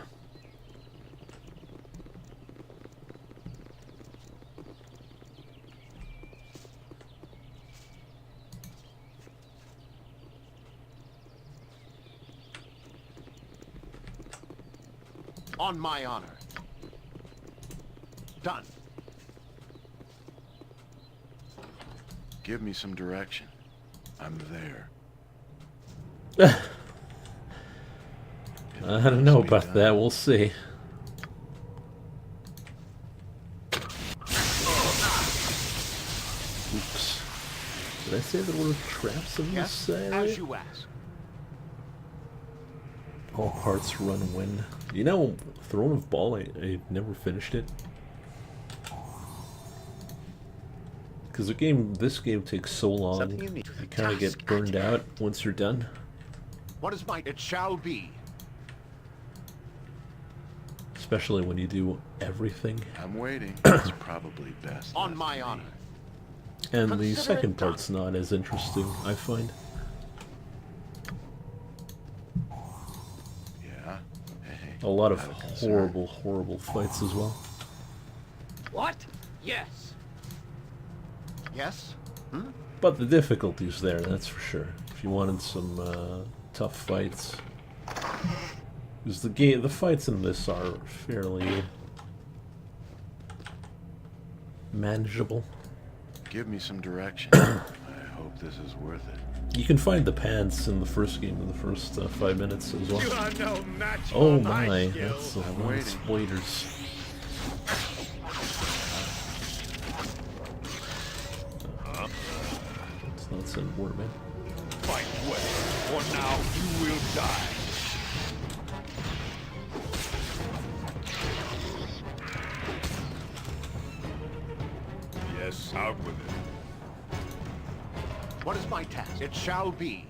On my honor. Done. Give me some direction. I'm there. I don't know about that. We'll see. Oops. Did I say there were traps in this area? As you ask. All hearts run win. You know, Throne of Ball, I never finished it. Because this game takes so long, you kind of get burned out once you're done. What is my... It shall be. Especially when you do everything. I'm waiting. It's probably best. On my honor. And the second part's not as interesting, I find. Yeah. Hey. A lot of horrible, horrible fights as well. What? Yes. Yes? Hmm? But the difficulty's there, that's for sure. If you wanted some tough fights. Because the fights in this are fairly manageable. Give me some direction. I hope this is worth it. You can find the pants in the first game in the first 5 minutes as well. You are no match Oh for my my, skills. that's a lot of spoilers. It's not send word, man. Fight well, for now you will die. Yes, out with it. What is my task? It shall be.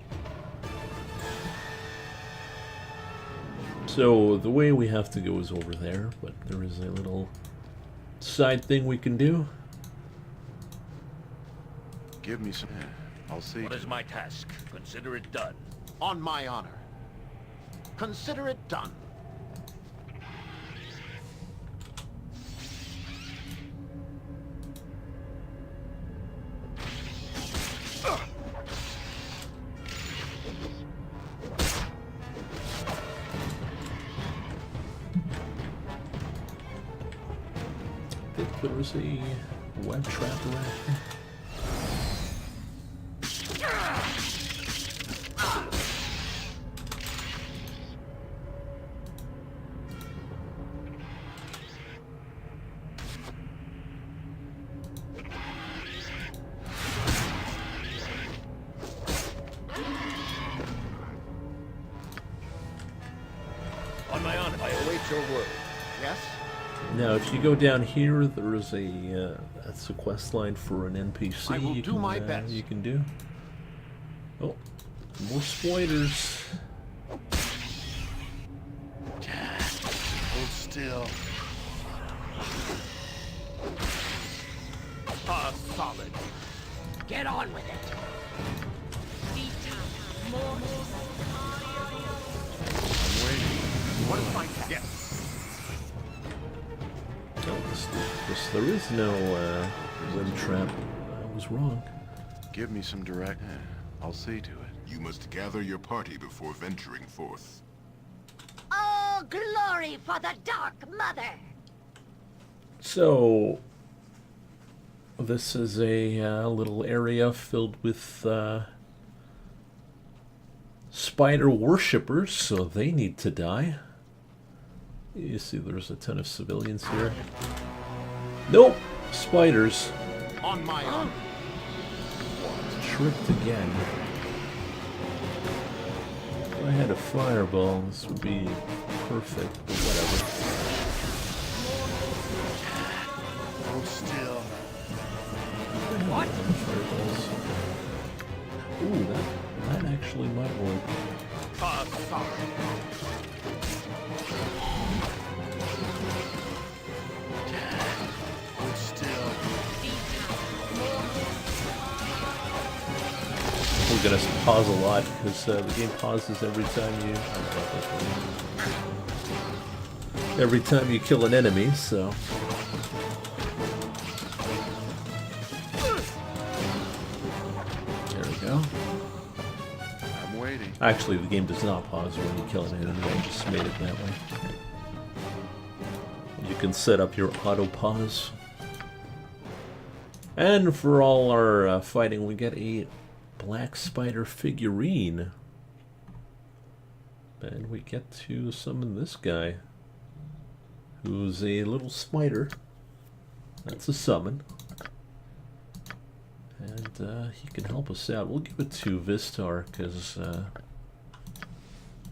So the way we have to go is over there, but there is a little side thing we can do. Give me some... I'll see. What is my task? Consider it done. On my honor. Consider it done. I think there was a web trap around here. On my honor, I await your word. Yes? Now, if you go down here, there is that's a quest line for an NPC. I will do my best. You can do. Oh, more spoilers. Hold still. Solid. Get on with it. I'm waiting. What is my task? Yes. Oh, there is no web trap. I was wrong. Give me some direct... I'll see to it. You must gather your party before venturing forth. Oh, glory for the Dark Mother! So, this is a little area filled with spider worshippers, so they need to die. You see there's a ton of civilians here. Nope! spiders. On my honor. Tripped again. If I had a fireball, this would be perfect, but whatever. Hold still. What? Fireballs. Ooh, that actually might work. Hold still. We're gonna pause a lot because the game pauses every time you kill an enemy. So there we go. I'm waiting. Actually, the game does not pause when you kill an enemy. I just made it that way. You can set up your auto pause. And for all our fighting, we get a black spider figurine. And we get to summon this guy, who's a little spider. That's a summon. And he can help us out. We'll give it to Vistar, because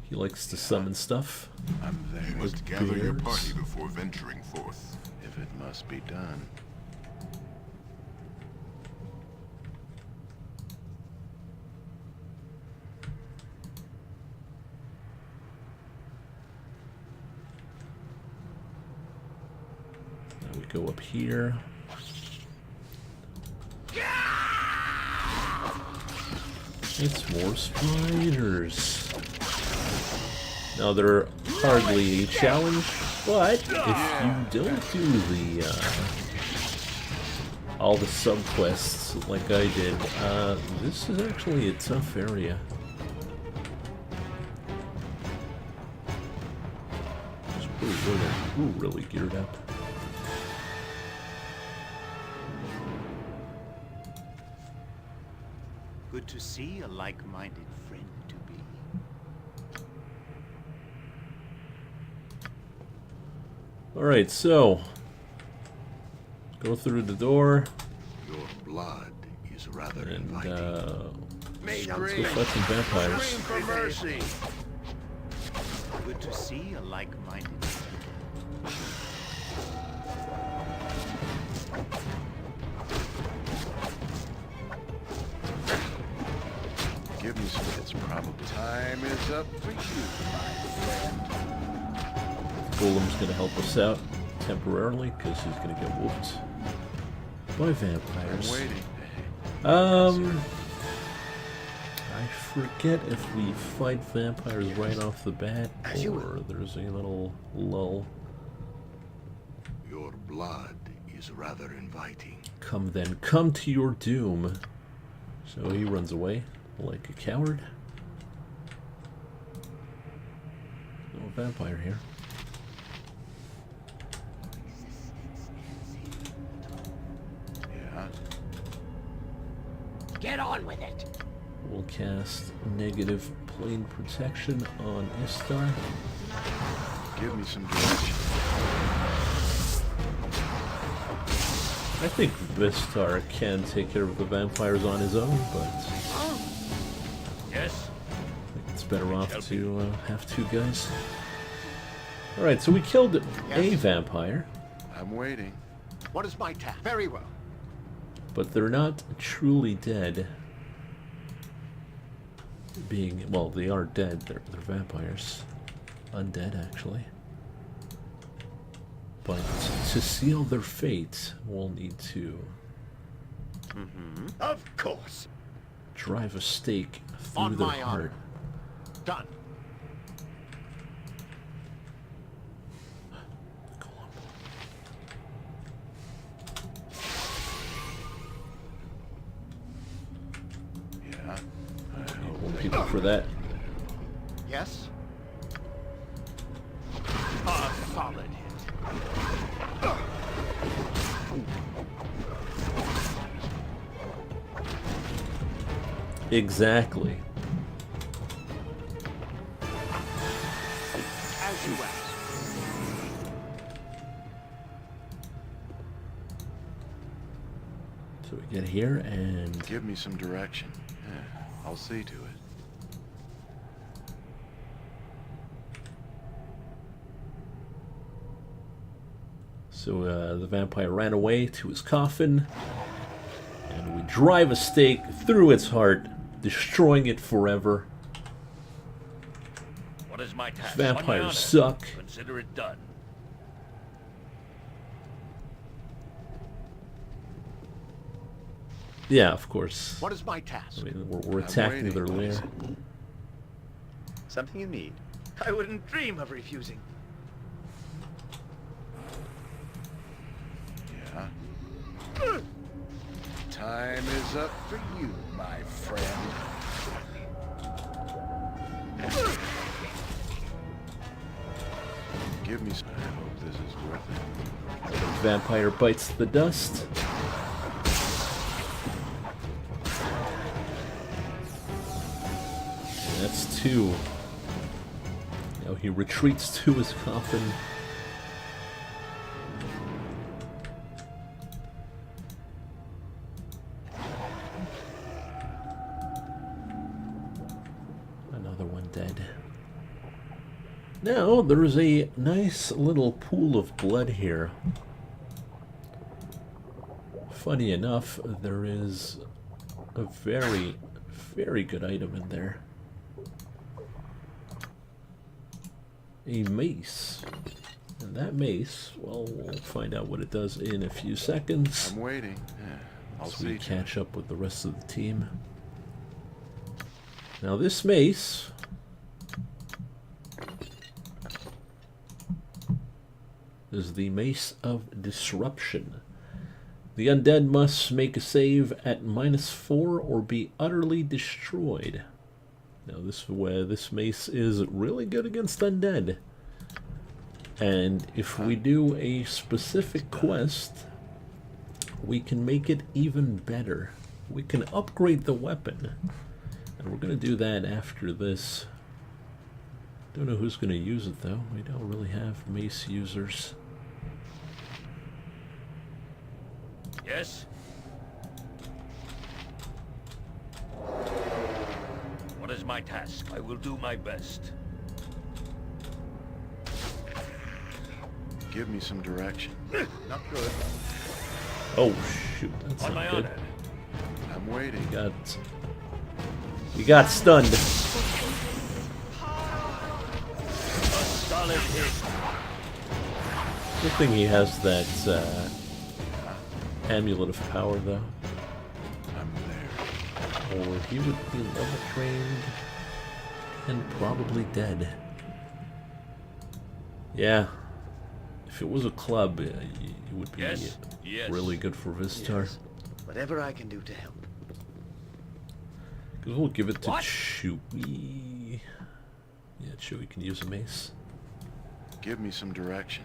he likes to summon stuff. I'm there. You must gather your party before venturing forth. If it must be done. Now we go up here. It's more spiders. Now they're hardly a challenge, but if you don't do the all the subquests like I did, this is actually a tough area. We're really geared up. Good to see a like-minded friend to be. Alright, so go through the door. Your blood is rather inviting. Let's go fight some vampires. Scream for mercy. Good to see a like-minded friend. Give me some. It's probably Time is up for you, my friend. Golem's gonna help us out temporarily because he's gonna get whooped by vampires. I'm waiting. I forget if we fight vampires right off the bat or there's a little lull. Your blood is rather inviting. Come then, come to your doom. So he runs away like a coward. No vampire here. Yeah. Get on with it. We'll cast negative plane protection on Istar. Give me some direction. I think Vistar can take care of the vampires on his own, but Yes. I think it's better off to have two guys. Alright, so we killed a vampire. I'm waiting. What is my task? Very well. But they're not truly dead. Well, they are dead. They're vampires. Undead, actually. But to seal their fate, we'll need to... Of course. Drive a stake through On their my heart. honor. Done. Yeah. People for that. Yes? A solid hit. Exactly. As you ask. Get here and give me some direction. Yeah, I'll see to it. So the vampire ran away to his coffin, and we drive a stake through its heart, destroying it forever. What is my task? Vampires suck. Consider it done. Yeah, of course. What is my task? I mean, we're attacking their lair. Something you need. I wouldn't dream of refusing. Yeah. Time is up for you, my friend. Give me some. I hope this is worth it. The vampire bites the dust. And that's 2. Now he retreats to his coffin. Another one dead. Now, there is a nice little pool of blood here. Funny enough, there is a very, very good item in there. A mace. And that mace, well, we'll find out what it does in a few seconds. I'm waiting. Yeah, I'll as we see. catch up with the rest of the team. Now this mace is the Mace of Disruption. The undead must make a save at -4 or be utterly destroyed. Now this mace is really good against undead. And if we do a specific quest, we can make it even better. We can upgrade the weapon. And we're going to do that after this. Don't know who's going to use it though. We don't really have mace users. Yes? What is my task? I will do my best. Give me some direction. Not good. Oh shoot, that's On not my good. honor. I'm waiting. He got stunned. A solid hit. Good thing he has that amulet of power though. I'm there. Or he would be level trained and probably dead. Yeah. If it was a club, it would be really good for Vistar. Yes. Whatever I can do to help. Because we'll give it to Chewie. Yeah, Chewie can use a mace. Give me some direction.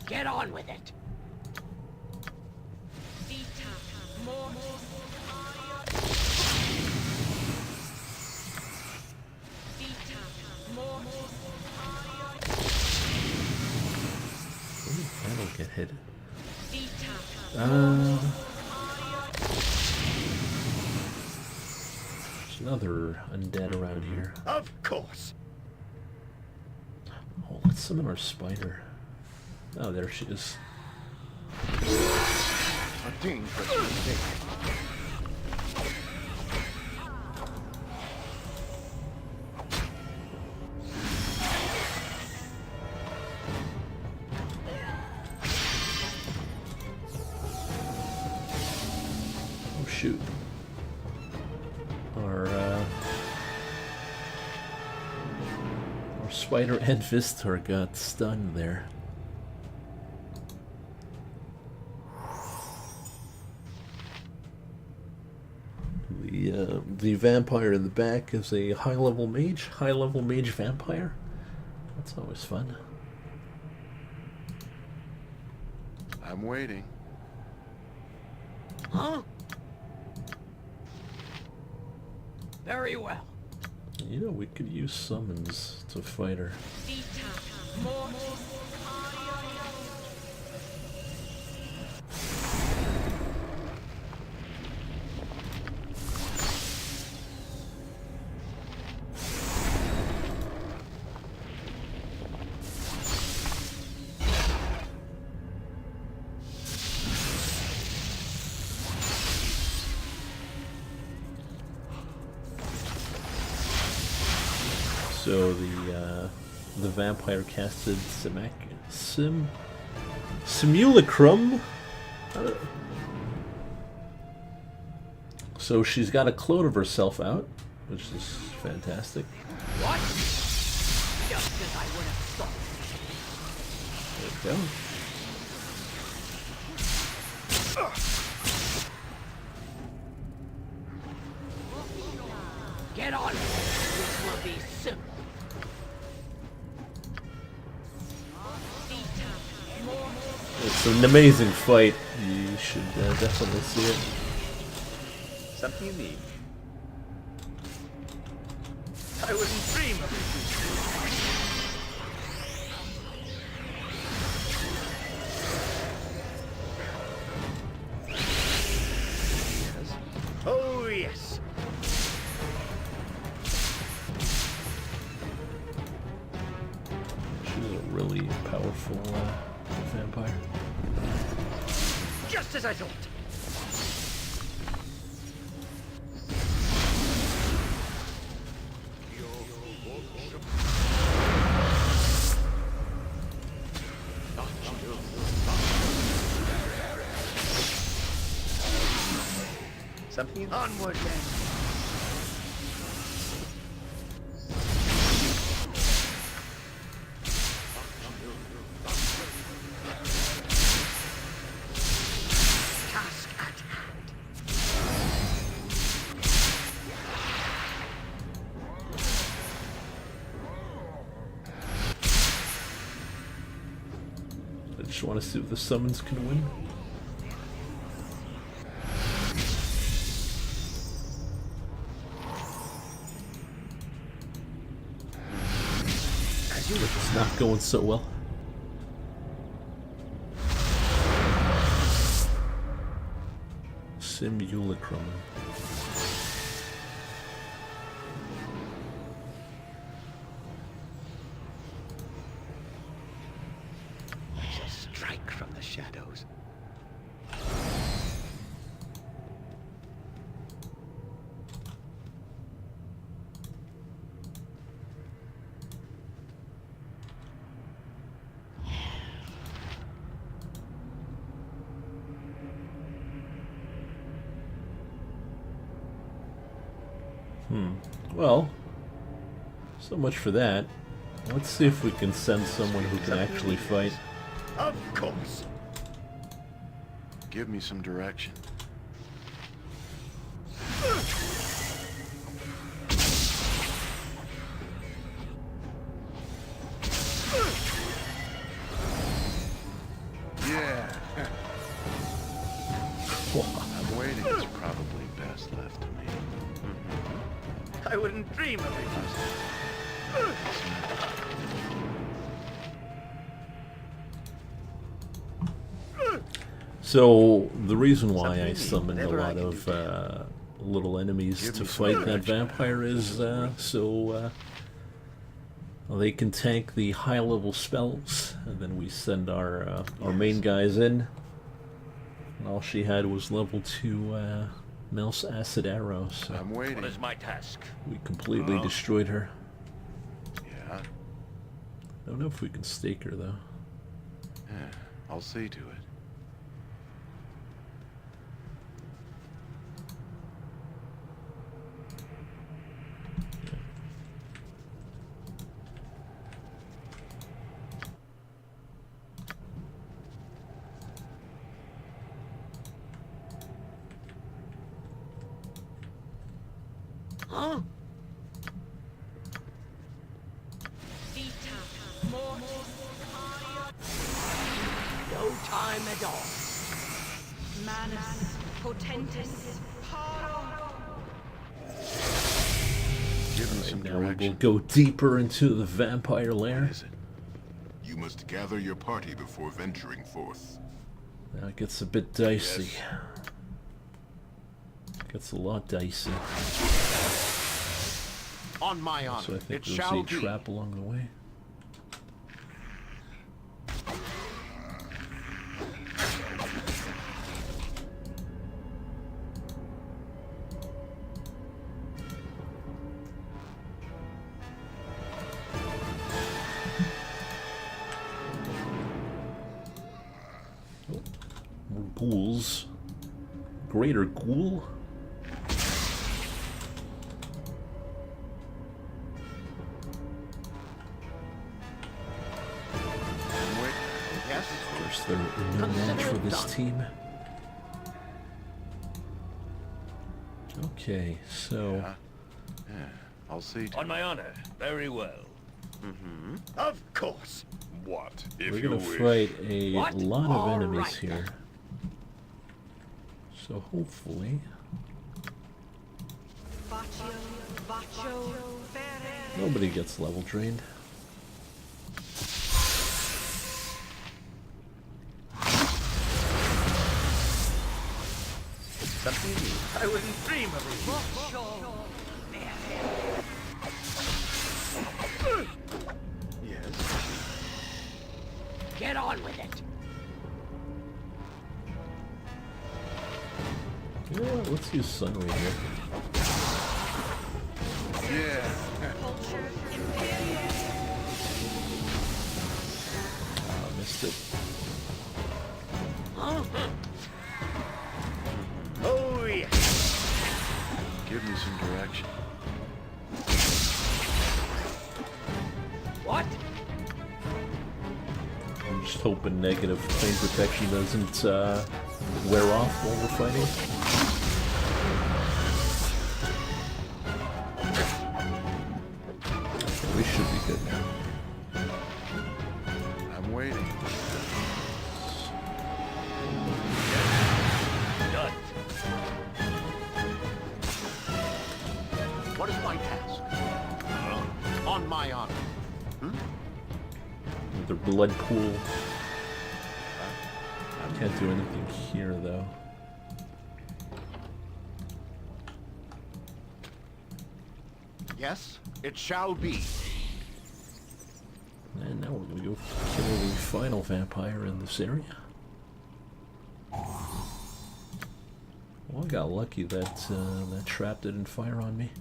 Get on with it. I don't get hit. There's another undead around here. Of course. Oh, let's summon our spider. Oh, there she is. A dangerous mistake. Oh shoot. Our spider and Vistar got stunned there. The vampire in the back is a high-level mage vampire. That's always fun. I'm waiting. Huh? Very well. You know, we could use summons to fight her. So the vampire casted simulacrum. So she's got a clone of herself out, which is fantastic. What? Just as I would have thought. There we go. Get on it. This will be simple. It's an amazing fight. You should definitely see it. Something you need. I wouldn't dream of it. Yes. Oh, yes. She's a really powerful vampire. Just as I thought. Something onward then. Task at hand. I just want to see if the summons can win. It's not going so well. Simulacrum. I shall strike from the shadows. Well, so much for that. Let's see if we can send someone who can actually fight. Of course. Give me some direction. Yeah. I'm waiting. It's probably best left to me. I wouldn't dream of refusing. So, the reason why I summoned a lot of little enemies to fight that vampire is so they can tank the high-level spells, and then we send our main guys in. And all she had was level 2 Mel's acid arrow, so I'm waiting. What is my task? we completely destroyed her. Yeah. I don't know if we can stake her, though. Yeah. I'll see to it. Huh? No time at all. Manus potentis paro. Give me some Now we will direction. go deeper into the vampire lair. What is it? You must gather your party before venturing forth. Now it gets a bit dicey. Gets a lot dicey. On my honor, So I think it there's shall a be. trap along the way. ghouls. Greater ghoul? Yes? Of course, they're no match for this team. Okay, so... Yeah, I'll see to On my honor. Very well. Mm-hmm. Of course. What, if we're you gonna wish? fight a What? lot of All enemies right, here. So hopefully... nobody gets level drained. Something new. I wouldn't dream of it. Yes. Get on with it. You know what? Let's use Sunray here. Yeah. Missed it. Oh, yeah. Give me some direction. What? I'm just hoping negative plane protection doesn't wear off while we're fighting. Okay, we should be good now. I'm waiting. Done. What is my task? On my honor. Another blood pool. Can't do anything here though. Yes, it shall be. And now we're gonna go kill the final vampire in this area. Well, I got lucky that that trap didn't fire on me.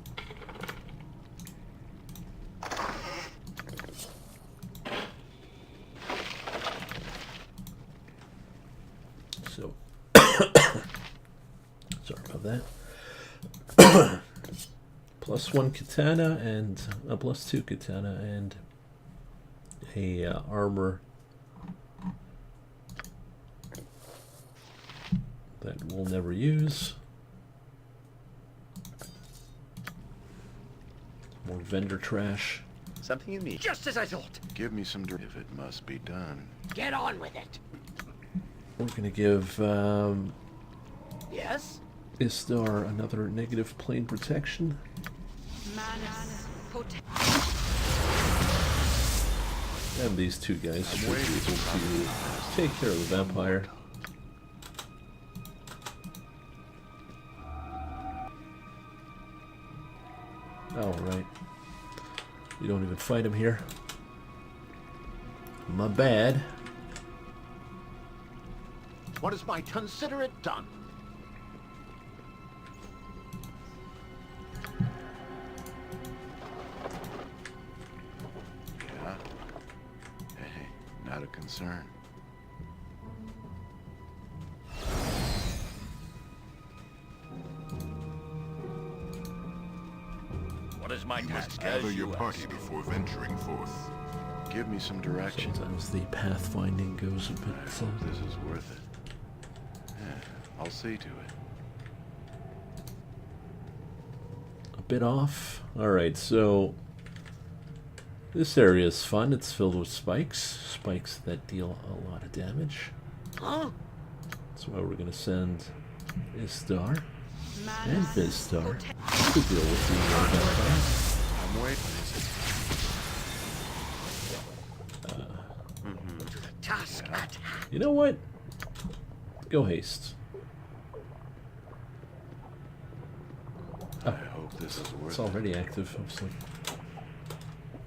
So, sorry about that. +1 katana and a +2 katana and a armor that we'll never use. More vendor trash. Something you need. Just as I thought. Give me some if it must be done. Get on with it. We're gonna give Yes? Istar another negative plane protection. And these two guys should be able to take care of the vampire. Oh, right. We don't even fight him here. My bad. What is my consider it done? Yeah. Hey, not a concern. What is my You task? must gather As your you party ask. before venturing forth. Give me some direction. Sometimes the pathfinding goes a bit. I hope this is worth it. Yeah, I'll see to it. A bit off. Alright, so this area is fun. It's filled with spikes. Spikes that deal a lot of damage. Huh? That's why we're going to send Istar and Vistar to deal with the vampire. I'm waiting. Task at hand. You know what? Go haste. I hope this is worth It's already active. I was like,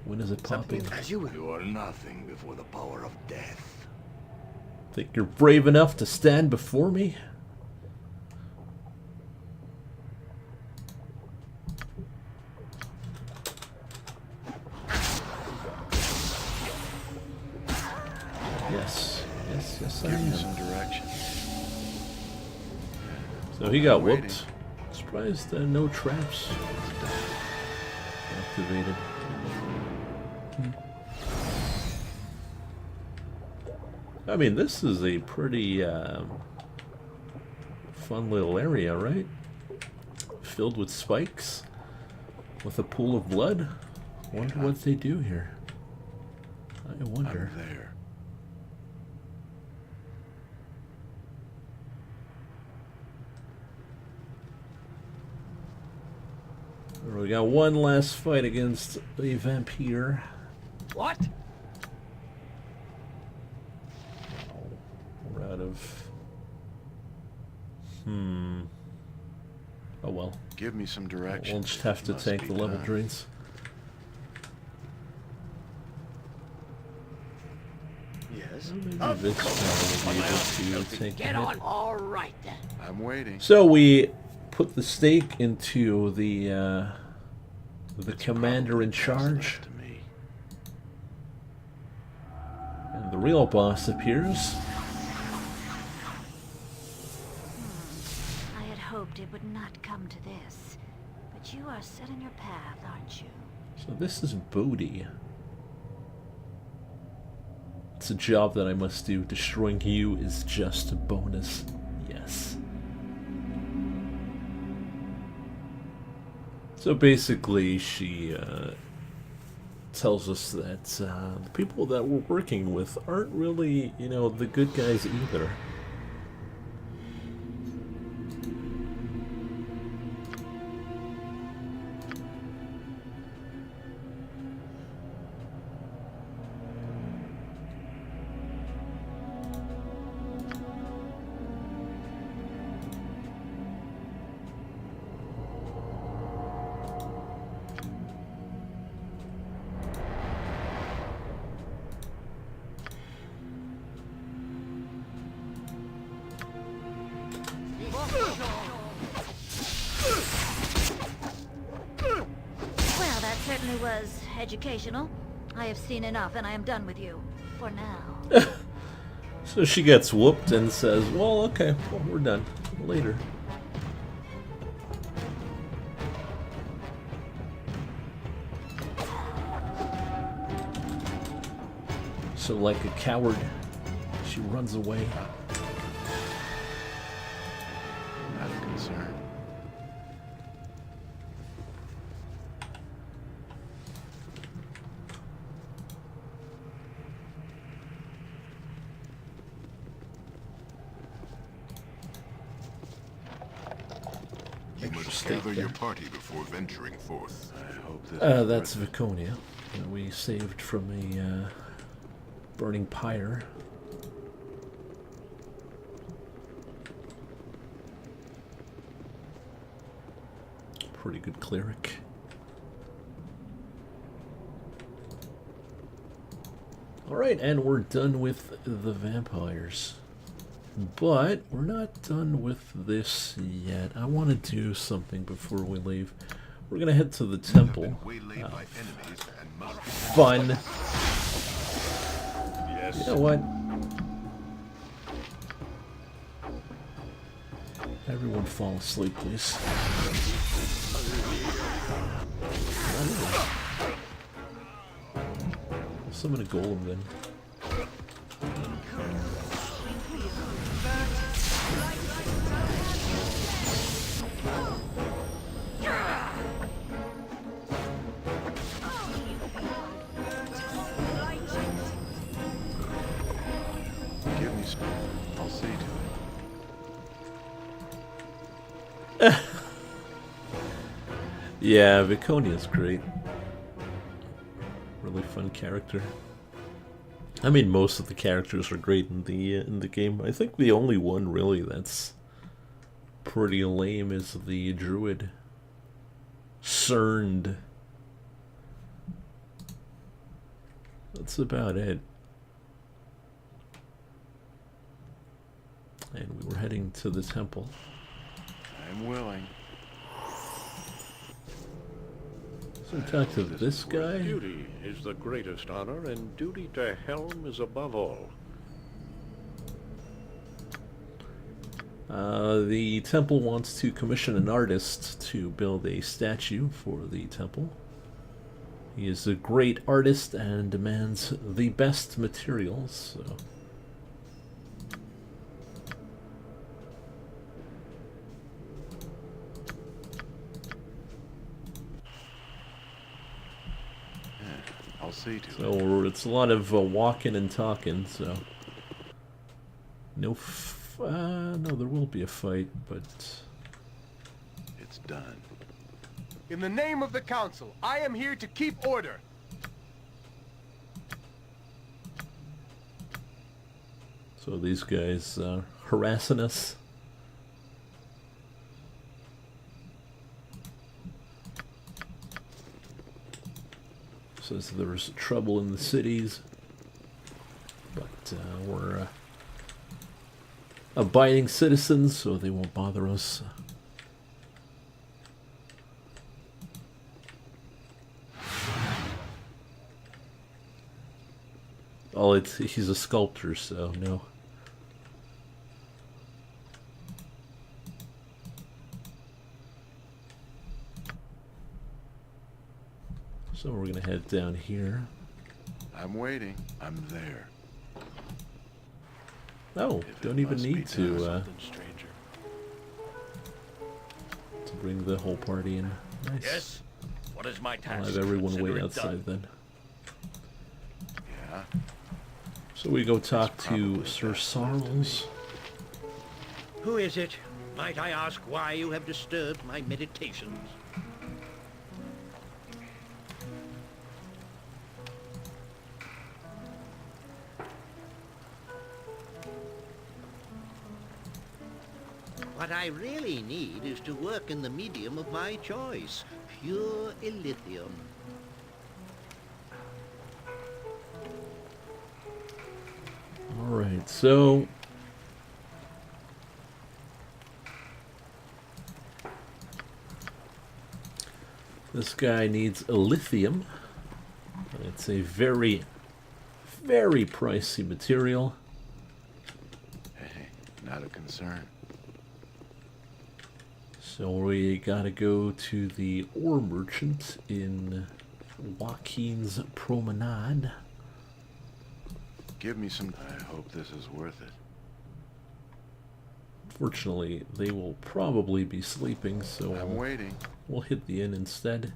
when is it popping? You are nothing before the power of death. Think you're brave enough to stand before me? Yes, yes, yes, I Give me am. some direction. So he got whooped. Surprised no traps activated. I mean, this is a pretty fun little area, right? Filled with spikes, with a pool of blood. Wonder what they do here. I wonder. I'm there. We got one last fight against the vampire. What? We're out of... Oh well. Give me some direction. We'll just have to take the level drains. Yes. Maybe this guy will be able to take Get a on. hit. All right then. I'm waiting. So we put the stake into the commander in charge. And the real boss appears. I had hoped it would not come to this, but you are set in your path, aren't you? So this is Bodhi. It's a job that I must do. Destroying you is just a bonus. Yes. So basically, she tells us that the people that we're working with aren't really, you know, the good guys either. Well, that certainly was educational. I have seen enough, and I am done with you. For now. So she gets whooped and says, well, okay, well, we're done. Later. So like a coward, she runs away. Out of concern. You must gather your party before venturing forth. I hope this That's Viconia, that we saved from a burning pyre. Pretty good cleric. Alright, and we're done with the vampires. But we're not done with this yet. I want to do something before we leave. We're going to head to the temple. Fun. Yes. You know what? Everyone fall asleep, please. Summon a golem then. Give me some. I'll see to it. Yeah, Viconia's great. Really fun character. I mean, most of the characters are great in the game. I think the only one really that's pretty lame is the druid. Cerned. That's about it. And we were heading to the temple. I'm willing. So we talked to this guy. Duty is the greatest honor, and duty to Helm is above all. The temple wants to commission an artist to build a statue for the temple. He is a great artist and demands the best materials, so... I'll see to it. So it's a lot of walking and talking, so... No, no, there will be a fight, but... It's done. In the name of the Council, I am here to keep order. So these guys harassing us. Says there's trouble in the cities, but we're abiding citizens, so they won't bother us. Oh, he's a sculptor, so no. So we're gonna head down here. I'm waiting. I'm there. Oh, don't even need to bring the whole party in. Nice. Yes? What is my task? I'll have everyone Consider wait it outside done. then. Yeah. So we go talk to Sir Sarles. Who is it? Might I ask why you have disturbed my meditations? What I really need is to work in the medium of my choice, pure illithium. Alright, so... This guy needs a lithium. It's a very, very pricey material. Hey, not a concern. So we gotta go to the ore merchant in Joaquin's Promenade. Give me some... I hope this is worth it. Fortunately, they will probably be sleeping, so I'm waiting. We'll hit the inn instead.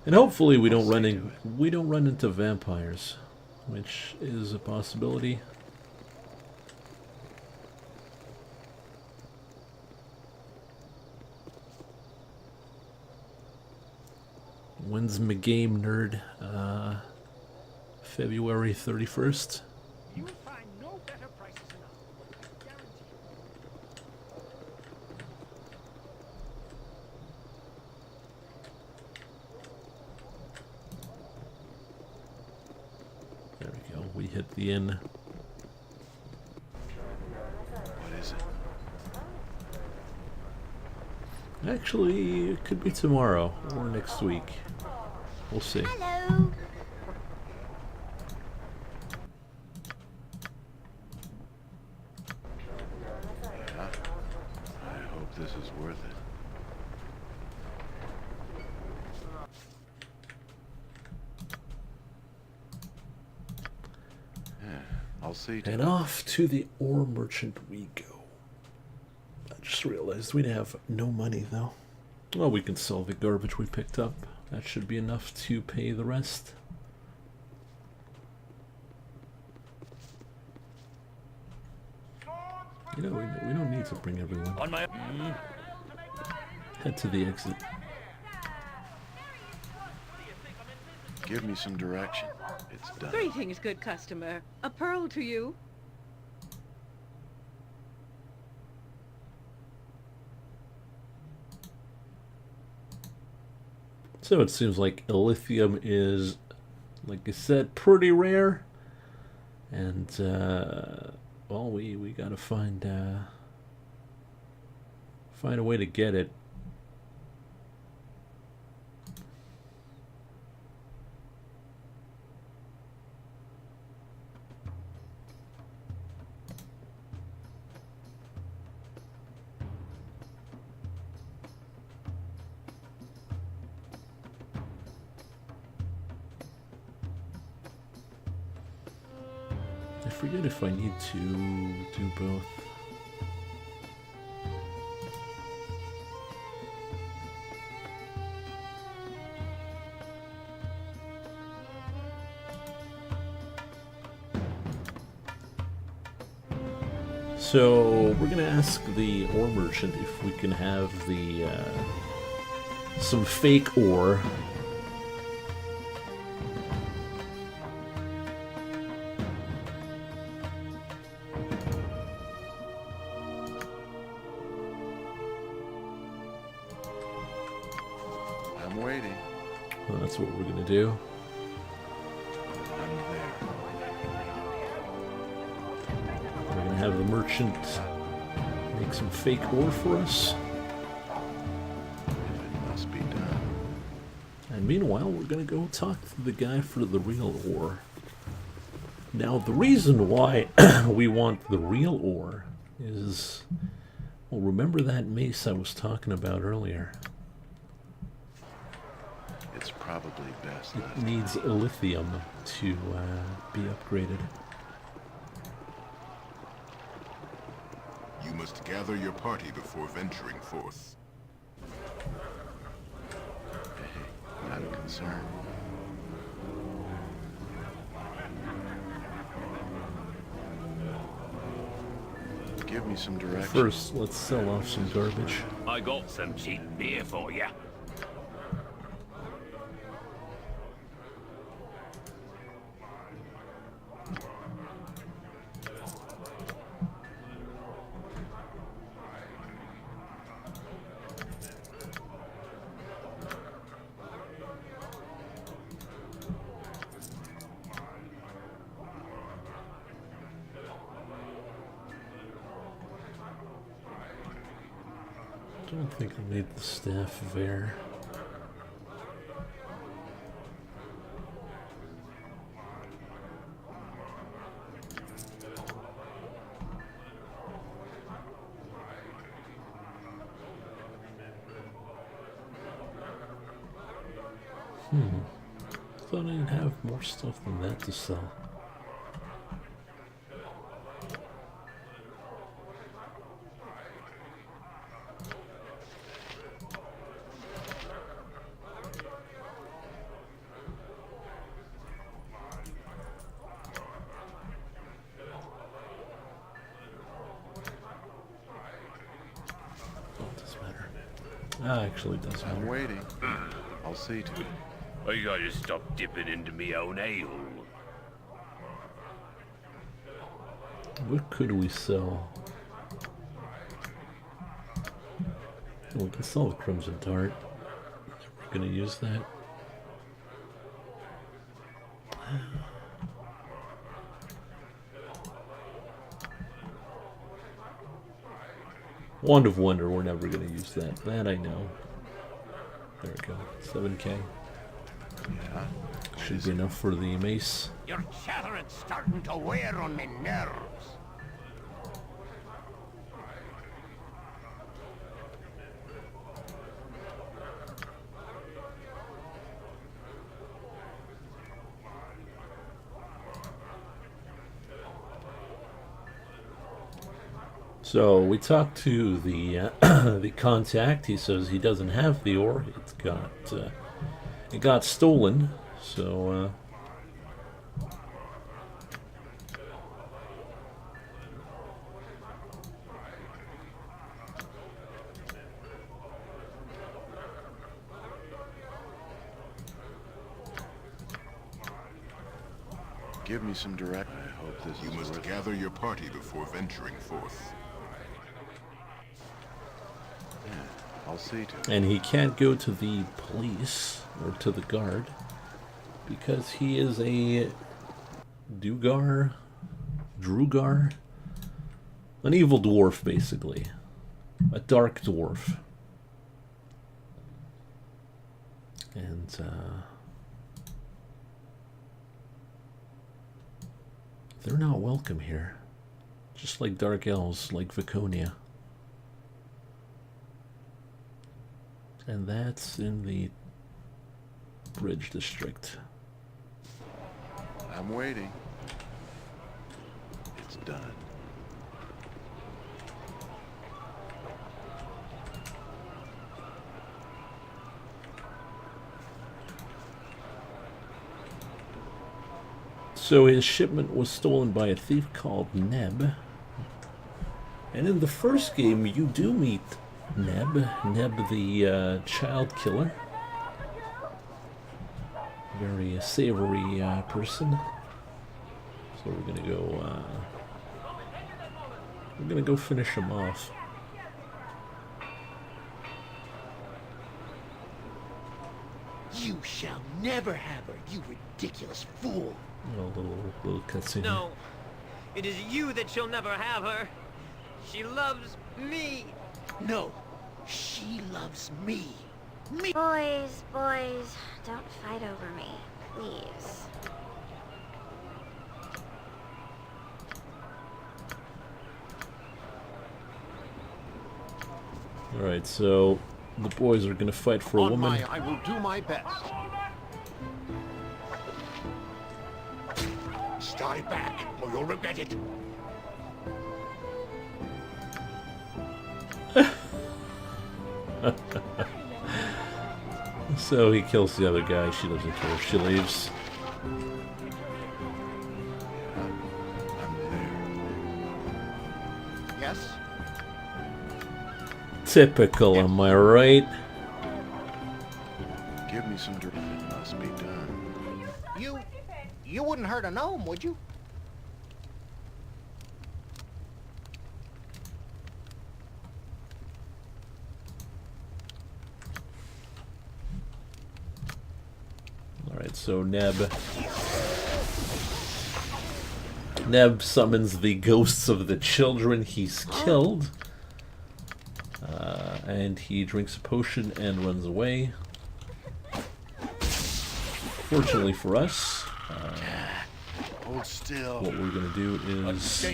And hopefully we don't run into vampires, which is a possibility. When's my game, nerd? February 31st. You will find no better prices than ours. I guarantee you. There we go. We hit the inn. What is it? Actually, it could be tomorrow or next week. We'll see. Hello. Yeah. I hope this is worth it. Yeah, I'll see to And it. off to the ore merchant we go. I just realized we'd have no money though. Well, we can sell the garbage we picked up. That should be enough to pay the rest. You know, we don't need to bring everyone. On my... Head to the exit. Give me some direction. It's done. Greetings, good customer. A pearl to you. So it seems like lithium is, like I said, pretty rare. And, well, we gotta find a way to get it. I forget if I need to do both. So we're gonna ask the ore merchant if we can have the some fake ore. I'm waiting. Well, that's what we're gonna do. I'm there. We're gonna have the merchant make some fake ore for us. It must be done. And meanwhile, we're gonna go talk to the guy for the real ore. Now, the reason why we want the real ore is, well, remember that mace I was talking about earlier? It's probably best. It needs lithium to be upgraded. You must gather your party before venturing forth. Hey, not a concern. Give me some direction. First, let's sell off some garbage. I got some cheap beer for you. I don't think I need the staff there. Thought I'd have more stuff than that to sell. Actually, it does matter. I'm waiting. I'll see to it. I gotta stop dipping into me own ale. What could we sell? Oh, we can sell the Crimson Dart. We're gonna use that. Wand of Wonder, we're never gonna use that. That I know. There we go. 7K. Yeah. Should be enough for the mace. Your chattering's starting to wear on me nerves. So we talked to the the contact. He says he doesn't have the ore. It got stolen. So Give me some direct. I hope this You is must worth it. gather your party before venturing forth. Yeah, I'll see to it. and he can't go to the police or to the guard because he is a Drugar, an evil dwarf, basically, a dark dwarf, and they're not welcome here, just like dark elves, like Viconia. And that's in the Bridge District. I'm waiting. almost done. So his shipment was stolen by a thief called Neb. And in the first game, you do meet Neb the child killer. Very savory person. So we're gonna go finish him off. You shall never have her, you ridiculous fool. Little cutscene. No, it is you that shall never have her. She loves me. No, she loves me. Me. Boys, don't fight over me, please. Alright, so the boys are gonna fight for a woman. I will do my best. Stay back, or you'll regret it. So he kills the other guy. She doesn't care. She leaves. Yes? Typical, am I right? Give me some dirt. It must be done. You wouldn't hurt a gnome, would you? Alright, so Neb summons the ghosts of the children he's killed. And he drinks a potion and runs away. Fortunately for us, hold still. What we're gonna do is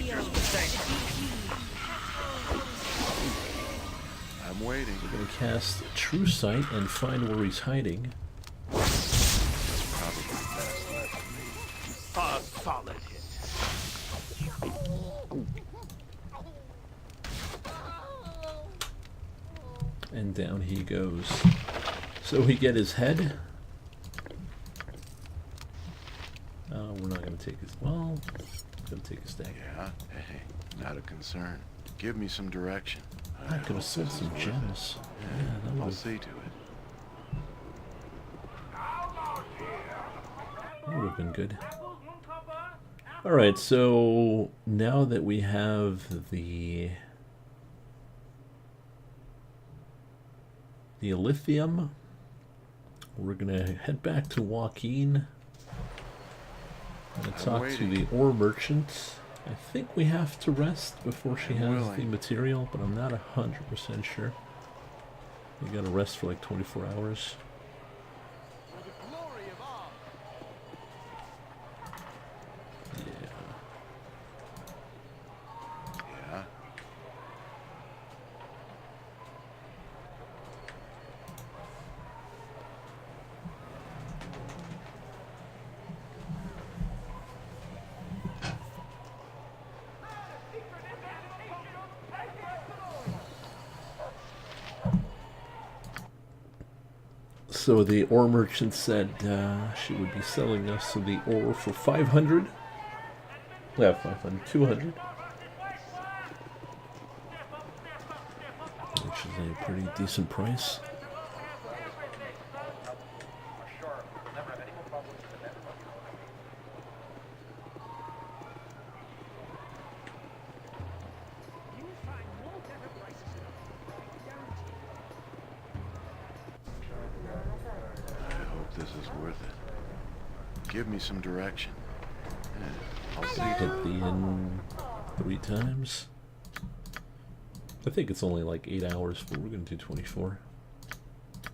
I'm waiting. we're gonna cast True Sight and find where he's hiding. That's probably best left for me. A solid hit. And down he goes. So we get his head. We're not going to take his... Well, going to take his dagger. Yeah? Hey, not a concern. Give me some direction. I could have sold some gems. Yeah, that I'll would see to have been good. Alright, so now that we have the lithium, we're going to head back to Joaquin. I'm going to talk to the ore merchant. I think we have to rest before she has the material, but I'm not 100% sure. We got to rest for like 24 hours. Yeah. So the ore merchant said she would be selling us the ore for 500. Yeah, 500, 200. Which is a pretty decent price. This is worth it. Give me some direction. Yeah, I'll see. Hit the inn 3 times. I think it's only like 8 hours, but we're going to do 24.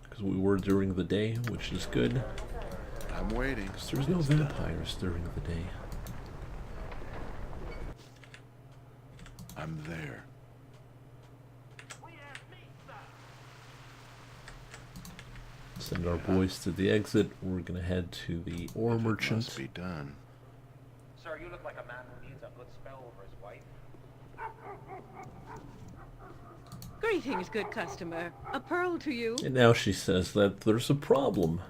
Because we were during the day, which is good. I'm waiting. Because there's no vampires during the day. I'm there. Send our boys to the exit. We're going to head to the ore merchant. Must be done. Sir, you look like a man who needs a good spell over his wife. Greetings, good customer. A pearl to you. And now she says that there's a problem.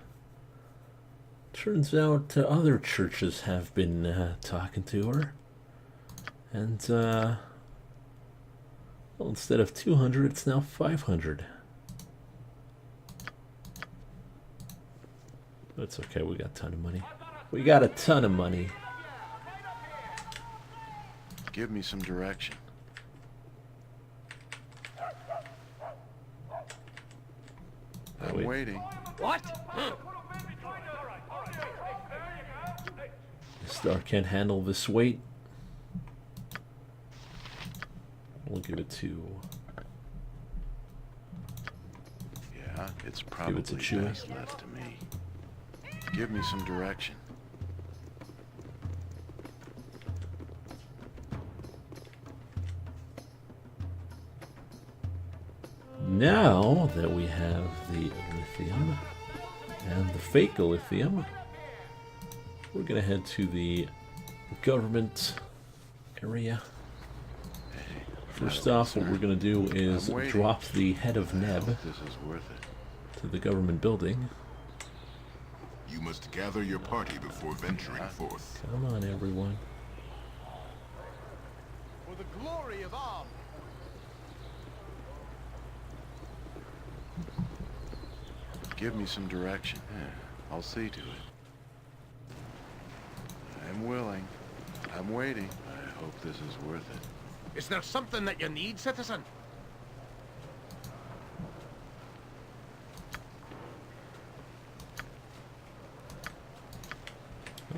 Turns out other churches have been talking to her. And, well, instead of 200, it's now 500. That's okay, we got a ton of money. We got a ton of money. Give me some direction. I'm waiting. What? Star can't handle this weight. We'll give it to... Yeah, it's probably best left to me. Give me some direction. Now that we have the lithium and the fake lithium, we're gonna head to the government area. First off, what we're gonna do is drop the head of Neb to the government building. You must gather your party before venturing forth. Come on, everyone. For the glory of Am. Give me some direction. Yeah, I'll see to it. I'm willing. I'm waiting. I hope this is worth it. Is there something that you need, citizen?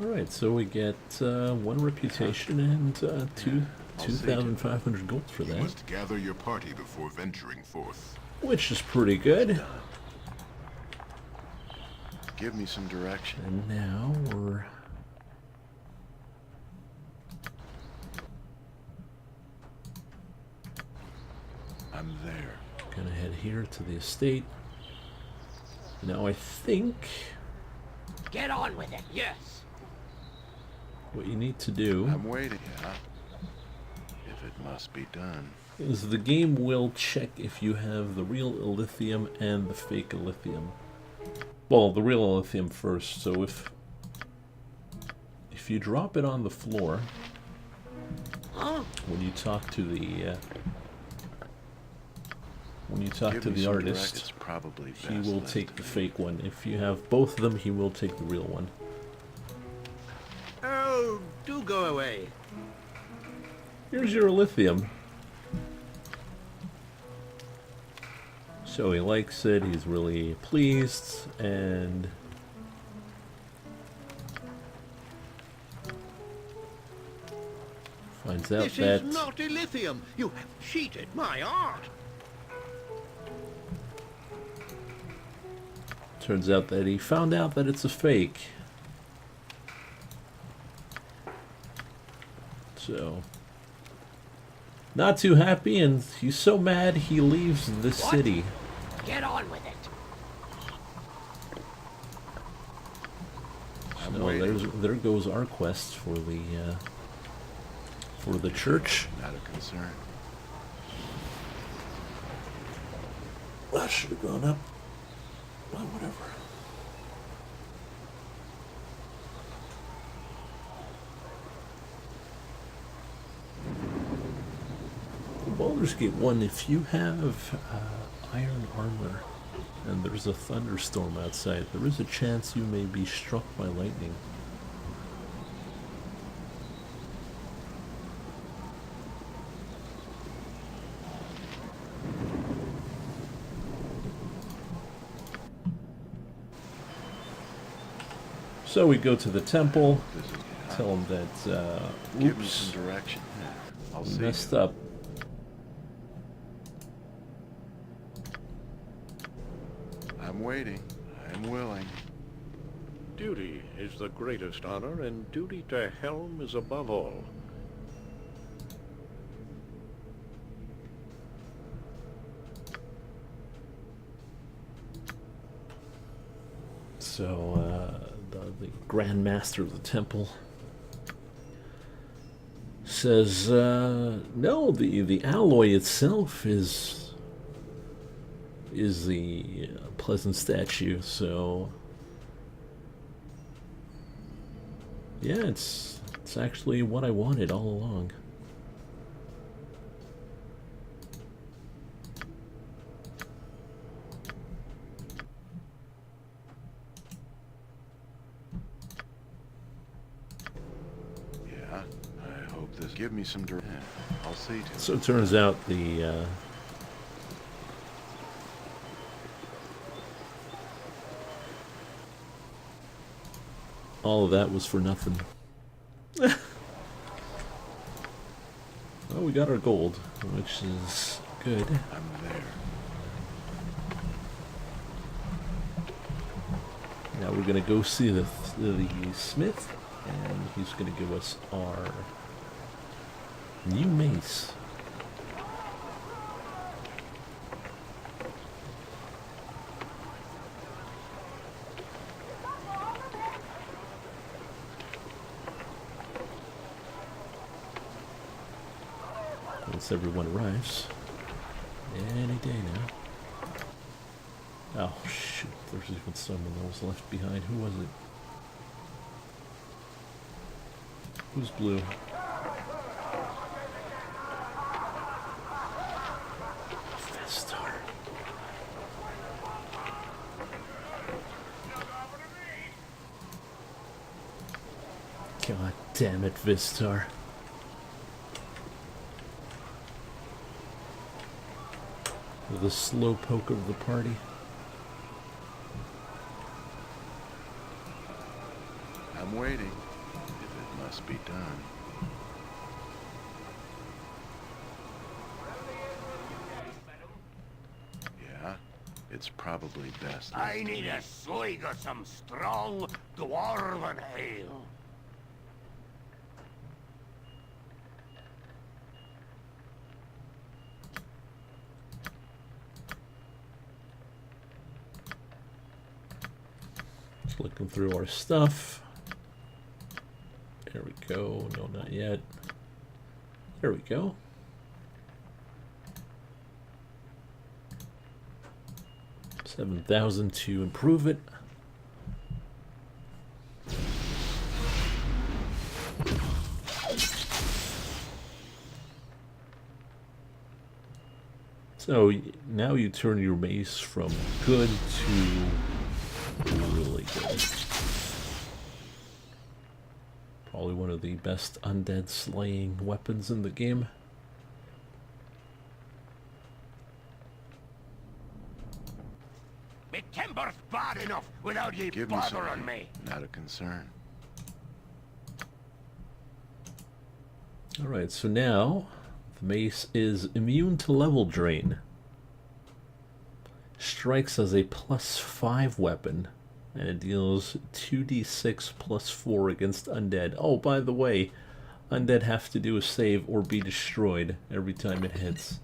Alright, so we get 1 reputation and 2,500 gold for that. You must gather your party before venturing forth. Which is pretty good. Give me some direction. And now we're... I'm there. Gonna head here to the estate. Now I think... Get on with it. Yes. What you need to do... I'm waiting, yeah. If it must be done. Is the game will check if you have the real lithium and the fake lithium. Well, the real lithium first, so if you drop it on the floor, when you talk to the artist, he will take the fake one. If you have both of them, he will take the real one. Oh, do go away. Here's your lithium. So he likes it, he's really pleased, and finds out This that is not lithium. You have cheated my art. turns out that he found out that it's a fake. So not too happy, and he's so mad he leaves the city. Get on with it. So there goes our quest for the church. Not a concern. Well, I should have gone up. Well, whatever. Baldur's Gate 1, if you have iron armor and there's a thunderstorm outside, there is a chance you may be struck by lightning. So we go to the temple, tell them that, Give me oops, some direction. I'll we see messed you. up. I'm waiting. I'm willing. Duty is the greatest honor, and duty to Helm is above all. So, the Grand Master of the temple says, no, the alloy itself is the pleasant statue, so yeah, it's actually what I wanted all along. Yeah, I hope this give me some direction. I'll see to it. So it turns out the all of that was for nothing. Well, we got our gold, which is good. I'm there. Now we're gonna go see the smith, and he's gonna give us our new mace. Once everyone arrives, any day now. Oh shoot, there's even someone that was left behind. Who was it? Who's blue? Vestar. God damn it, Vistar. The slowpoke of the party. I'm waiting, if it must be done. Yeah, it's probably best. I need a swig of some strong dwarven ale. Just looking through our stuff. There we go. No, not yet. There we go. $7,000 to improve it. So now you turn your mace from good to really good. Probably one of the best undead slaying weapons in the game. Me timber's bad enough without ye Give me bothering something. me. Not a concern. Alright, so now the mace is immune to level drain. Strikes as a +5 weapon, and it deals 2d6 +4 against undead. Oh, by the way, undead have to do a save or be destroyed every time it hits.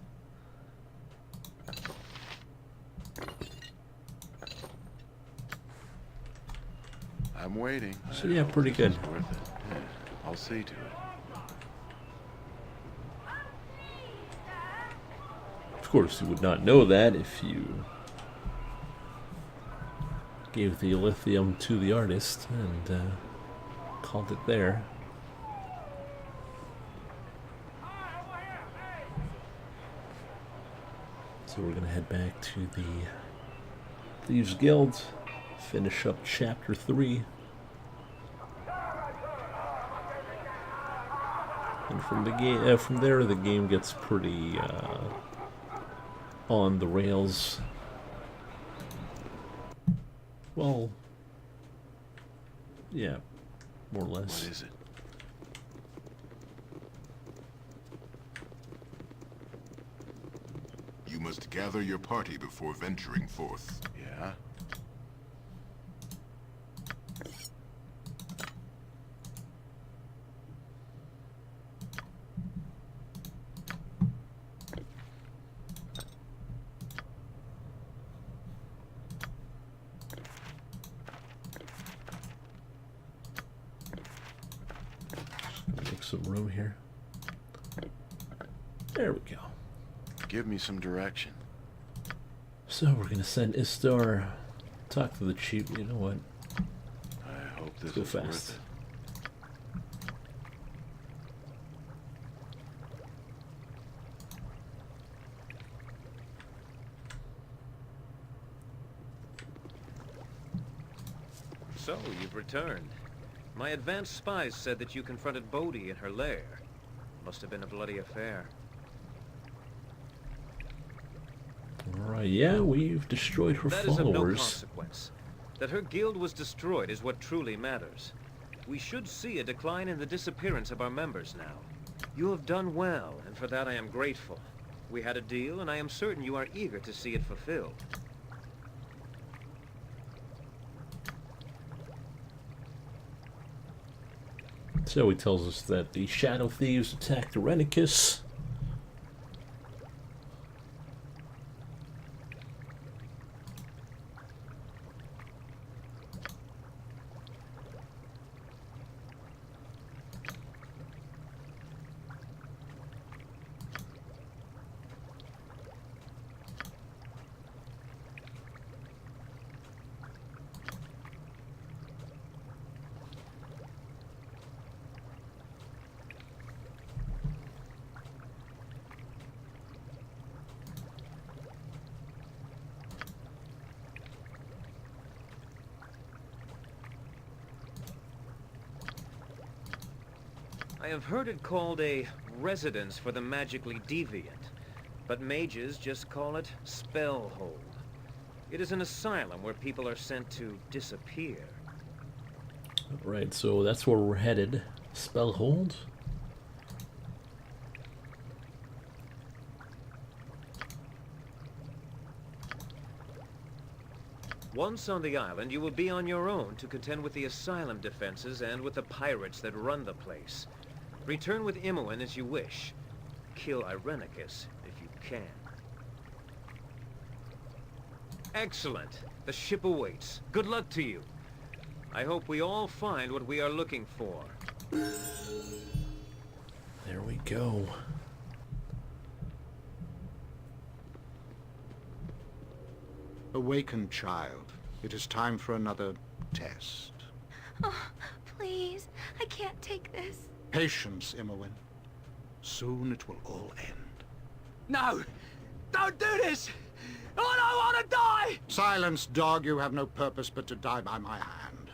I'm waiting. So yeah, pretty good. It's worth it. Yeah, I'll see to it. Of course, you would not know that if you gave the lithium to the artist and called it there. So we're gonna head back to the Thieves Guild, finish up chapter 3. And from the game, from there, the game gets pretty on the rails. Well, yeah, more or less. What is it? You must gather your party before venturing forth. Yeah? Make some room here. There we go. Give me some direction. So we're gonna send Istar. Talk to the chief. You know what? I hope this Go is fast. worth it. So, you've returned. My advanced spies said that you confronted Bodhi in her lair. Must have been a bloody affair. Alright, yeah, we've destroyed her That is of no followers. consequence. That her guild was destroyed is what truly matters. We should see a decline in the disappearance of our members now. You have done well, and for that I am grateful. We had a deal, and I am certain you are eager to see it fulfilled. So he tells us that the Shadow Thieves attacked Irenicus. I have heard it called a residence for the magically deviant, but mages just call it Spellhold. It is an asylum where people are sent to disappear. Right, so that's where we're headed. Spellhold? Once on the island, you will be on your own to contend with the asylum defenses and with the pirates that run the place. Return with Imoen as you wish. Kill Irenicus if you can. Excellent. The ship awaits. Good luck to you. I hope we all find what we are looking for. There we go. Awaken, child. It is time for another test. Oh, please. I can't take this. Patience, Imoen. Soon it will all end. No! Don't do this! I don't want to die! Silence, dog. You have no purpose but to die by my hand.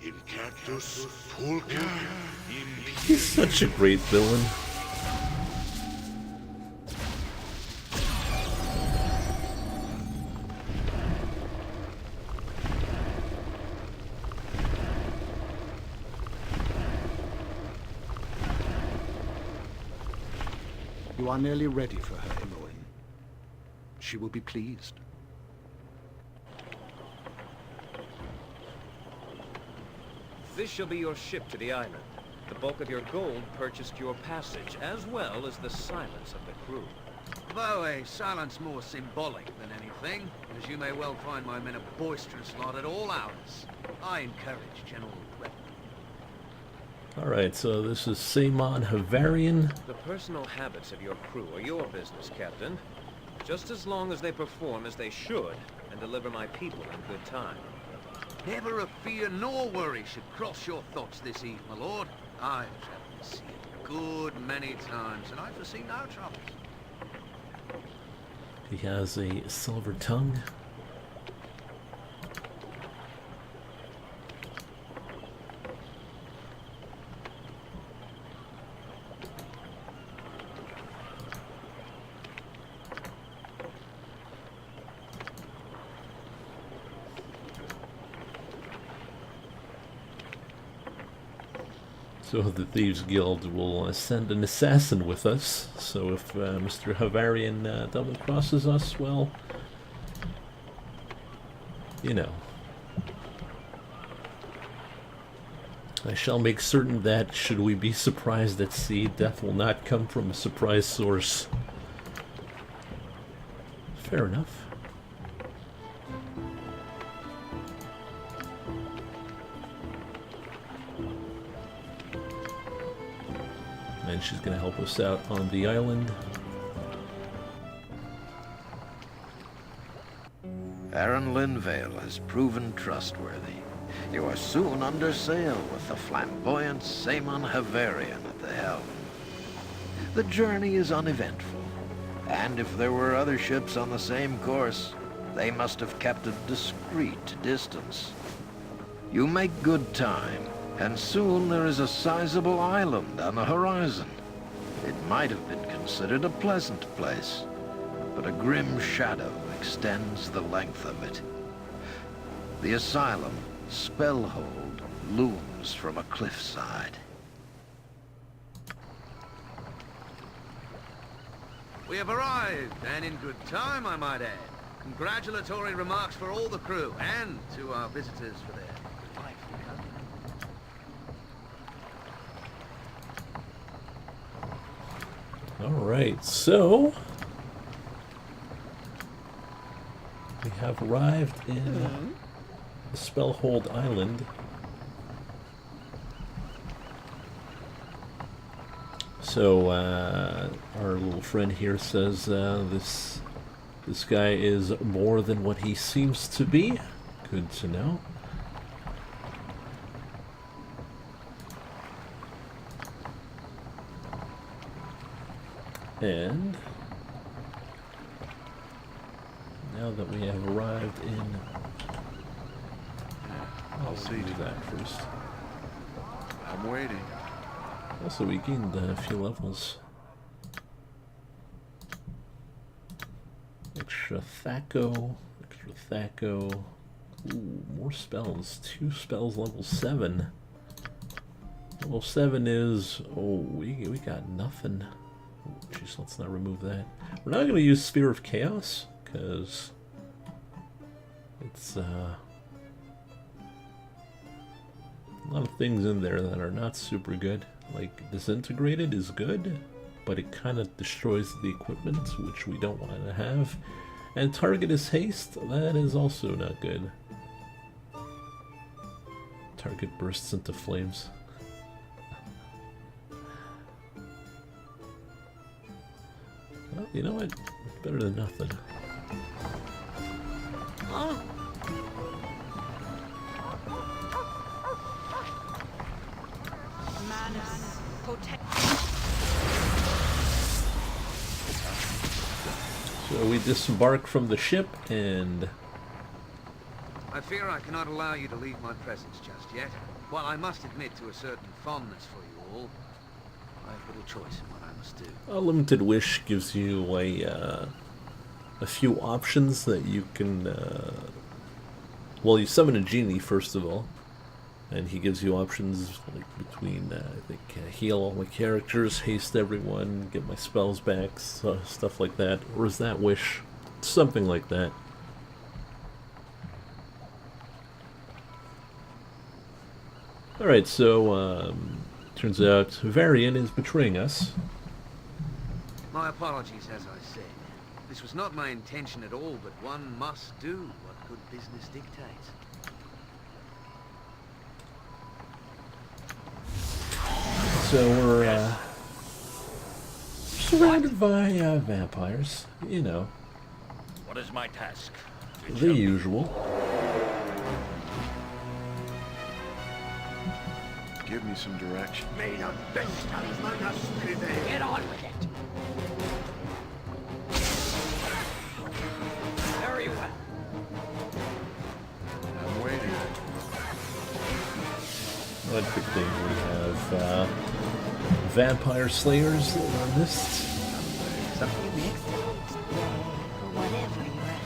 In cactus pulca. He's such a great villain. You are nearly ready for her, Imoen. She will be pleased. This shall be your ship to the island. The bulk of your gold purchased your passage, as well as the silence of the crew. Though a silence more symbolic than anything, as you may well find my men a boisterous lot at all hours. I encourage general regret. Alright, so this is Samon Havarian. The personal habits of your crew are your business, Captain. Just as long as they perform as they should, and deliver my people in good time. Never a fear nor worry should cross your thoughts this eve, my lord. I've traveled the sea a good many times, and I foresee no troubles. He has a silver tongue. So the Thieves Guild will send an assassin with us. So if Mr. Havarian double crosses us, well, you know. I shall make certain that, should we be surprised at sea, death will not come from a surprise source. Fair enough. And she's going to help us out on the island. Baron Linvale has proven trustworthy. You are soon under sail with the flamboyant Saemon Havarian at the helm. The journey is uneventful, and if there were other ships on the same course, they must have kept a discreet distance. You make good time, and soon there is a sizable island on the horizon. It might have been considered a pleasant place, but a grim shadow extends the length of it. The asylum, Spellhold, looms from a cliffside. We have arrived, and in good time, I might add. Congratulatory remarks for all the crew, and to our visitors for their delightful company. Alright, so we have arrived in Spellhold Island. So our little friend here says this guy is more than what he seems to be. Good to know. And now that we have arrived in, I'll see do that first. I'm waiting. Also, we gained a few levels. Extra Thaco, extra Thaco. Ooh, more spells. 2 spells, level 7. Level 7 is, oh, we got nothing. Jeez, let's not remove that. We're not going to use Sphere of Chaos, because it's a lot of things in there that are not super good. Like, Disintegrated is good, but it kind of destroys the equipment, which we don't want to have. And Target is Haste, that is also not good. Target bursts into flames. Well, you know what? Better than nothing. So we disembark from the ship, and I fear I cannot allow you to leave my presence just yet. While I must admit to a certain fondness for you all, I have little choice in what I must do. a limited wish gives you a few options that you can. Well, you summon a genie first of all, and he gives you options like between I think heal all my characters, haste everyone, get my spells back, stuff like that. Or is that wish? Something like that. Alright, so turns out Varian is betraying us. My apologies, as I said. This was not my intention at all, but one must do what good business dictates. So we're surrounded by vampires, you know. What is my task? The usual. Give me some direction. May the best among us prevail. Get on with it. Very well. I'm waiting. One quick thing, we have vampire slayers in our midst. Something makes sense for whatever you're after.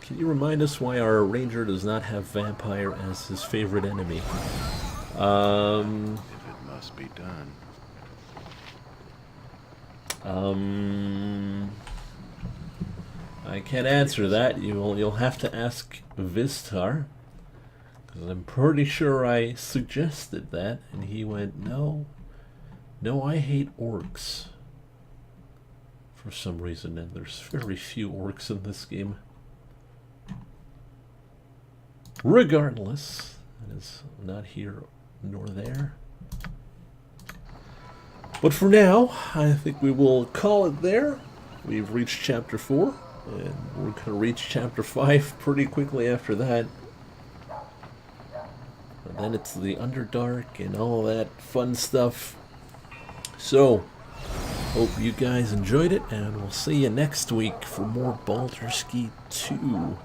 Can you remind us why our ranger does not have vampire as his favorite enemy? If it must be done. I can't answer that. You'll have to ask Vistar, because I'm pretty sure I suggested that, and he went, no, I hate orcs. for some reason, and there's very few orcs in this game. Regardless, that is not here nor there. But for now, I think we will call it there. We've reached Chapter 4, and we're going to reach Chapter 5 pretty quickly after that. And then it's the Underdark and all that fun stuff. So, hope you guys enjoyed it, and we'll see you next week for more Baldur's Gate 2.